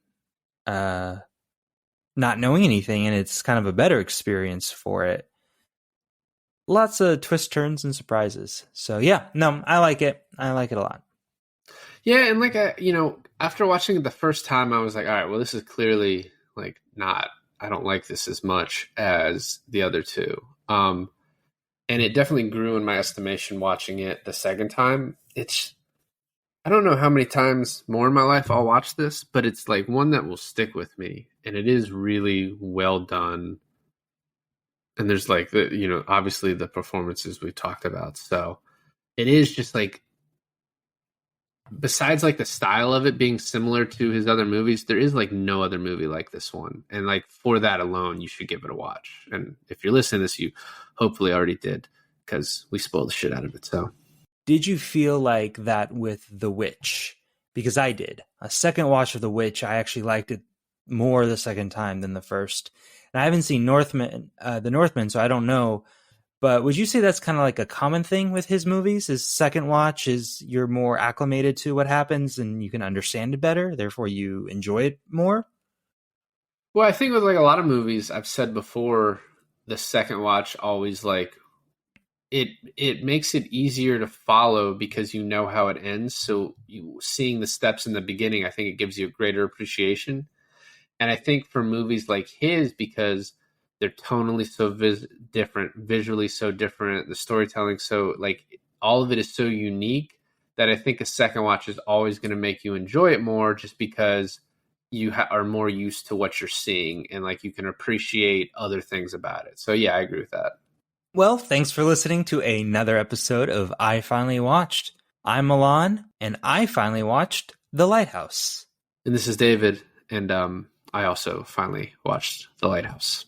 not knowing anything, and it's kind of a better experience for it. Lots of twists, turns, and surprises. So yeah, no, I like it. I like it a lot. Yeah, and like after watching it the first time, I was like, all right, well, this is clearly like not. I don't like this as much as the other two. And it definitely grew in my estimation watching it the second time. I don't know how many times more in my life I'll watch this, but it's like one that will stick with me, and it is really well done. And there's like obviously the performances we talked about. So it is just like besides like the style of it being similar to his other movies, there is like no other movie like this one. And like for that alone, you should give it a watch. And if you're listening to this, you hopefully already did because we spoiled the shit out of it. So Did you feel like that with The Witch? Because I did. A second watch of The Witch, I actually liked it more the second time than the first. And I haven't seen The Northman, so I don't know. But would you say that's kind of like a common thing with his movies? Is second watch is you're more acclimated to what happens and you can understand it better, therefore you enjoy it more? well, I think with like a lot of movies, I've said before, the second watch always like it makes it easier to follow because you know how it ends. So you seeing the steps in the beginning, I think it gives you a greater appreciation. And I think for movies like his, because they're tonally so different, visually so different, the storytelling so like all of it is so unique that I think a second watch is always going to make you enjoy it more, just because you are more used to what you're seeing and like you can appreciate other things about it. So yeah, I agree with that. Well, thanks for listening to another episode of I Finally Watched. I'm Milan, and I finally watched The Lighthouse. And this is David, and I also finally watched The Lighthouse.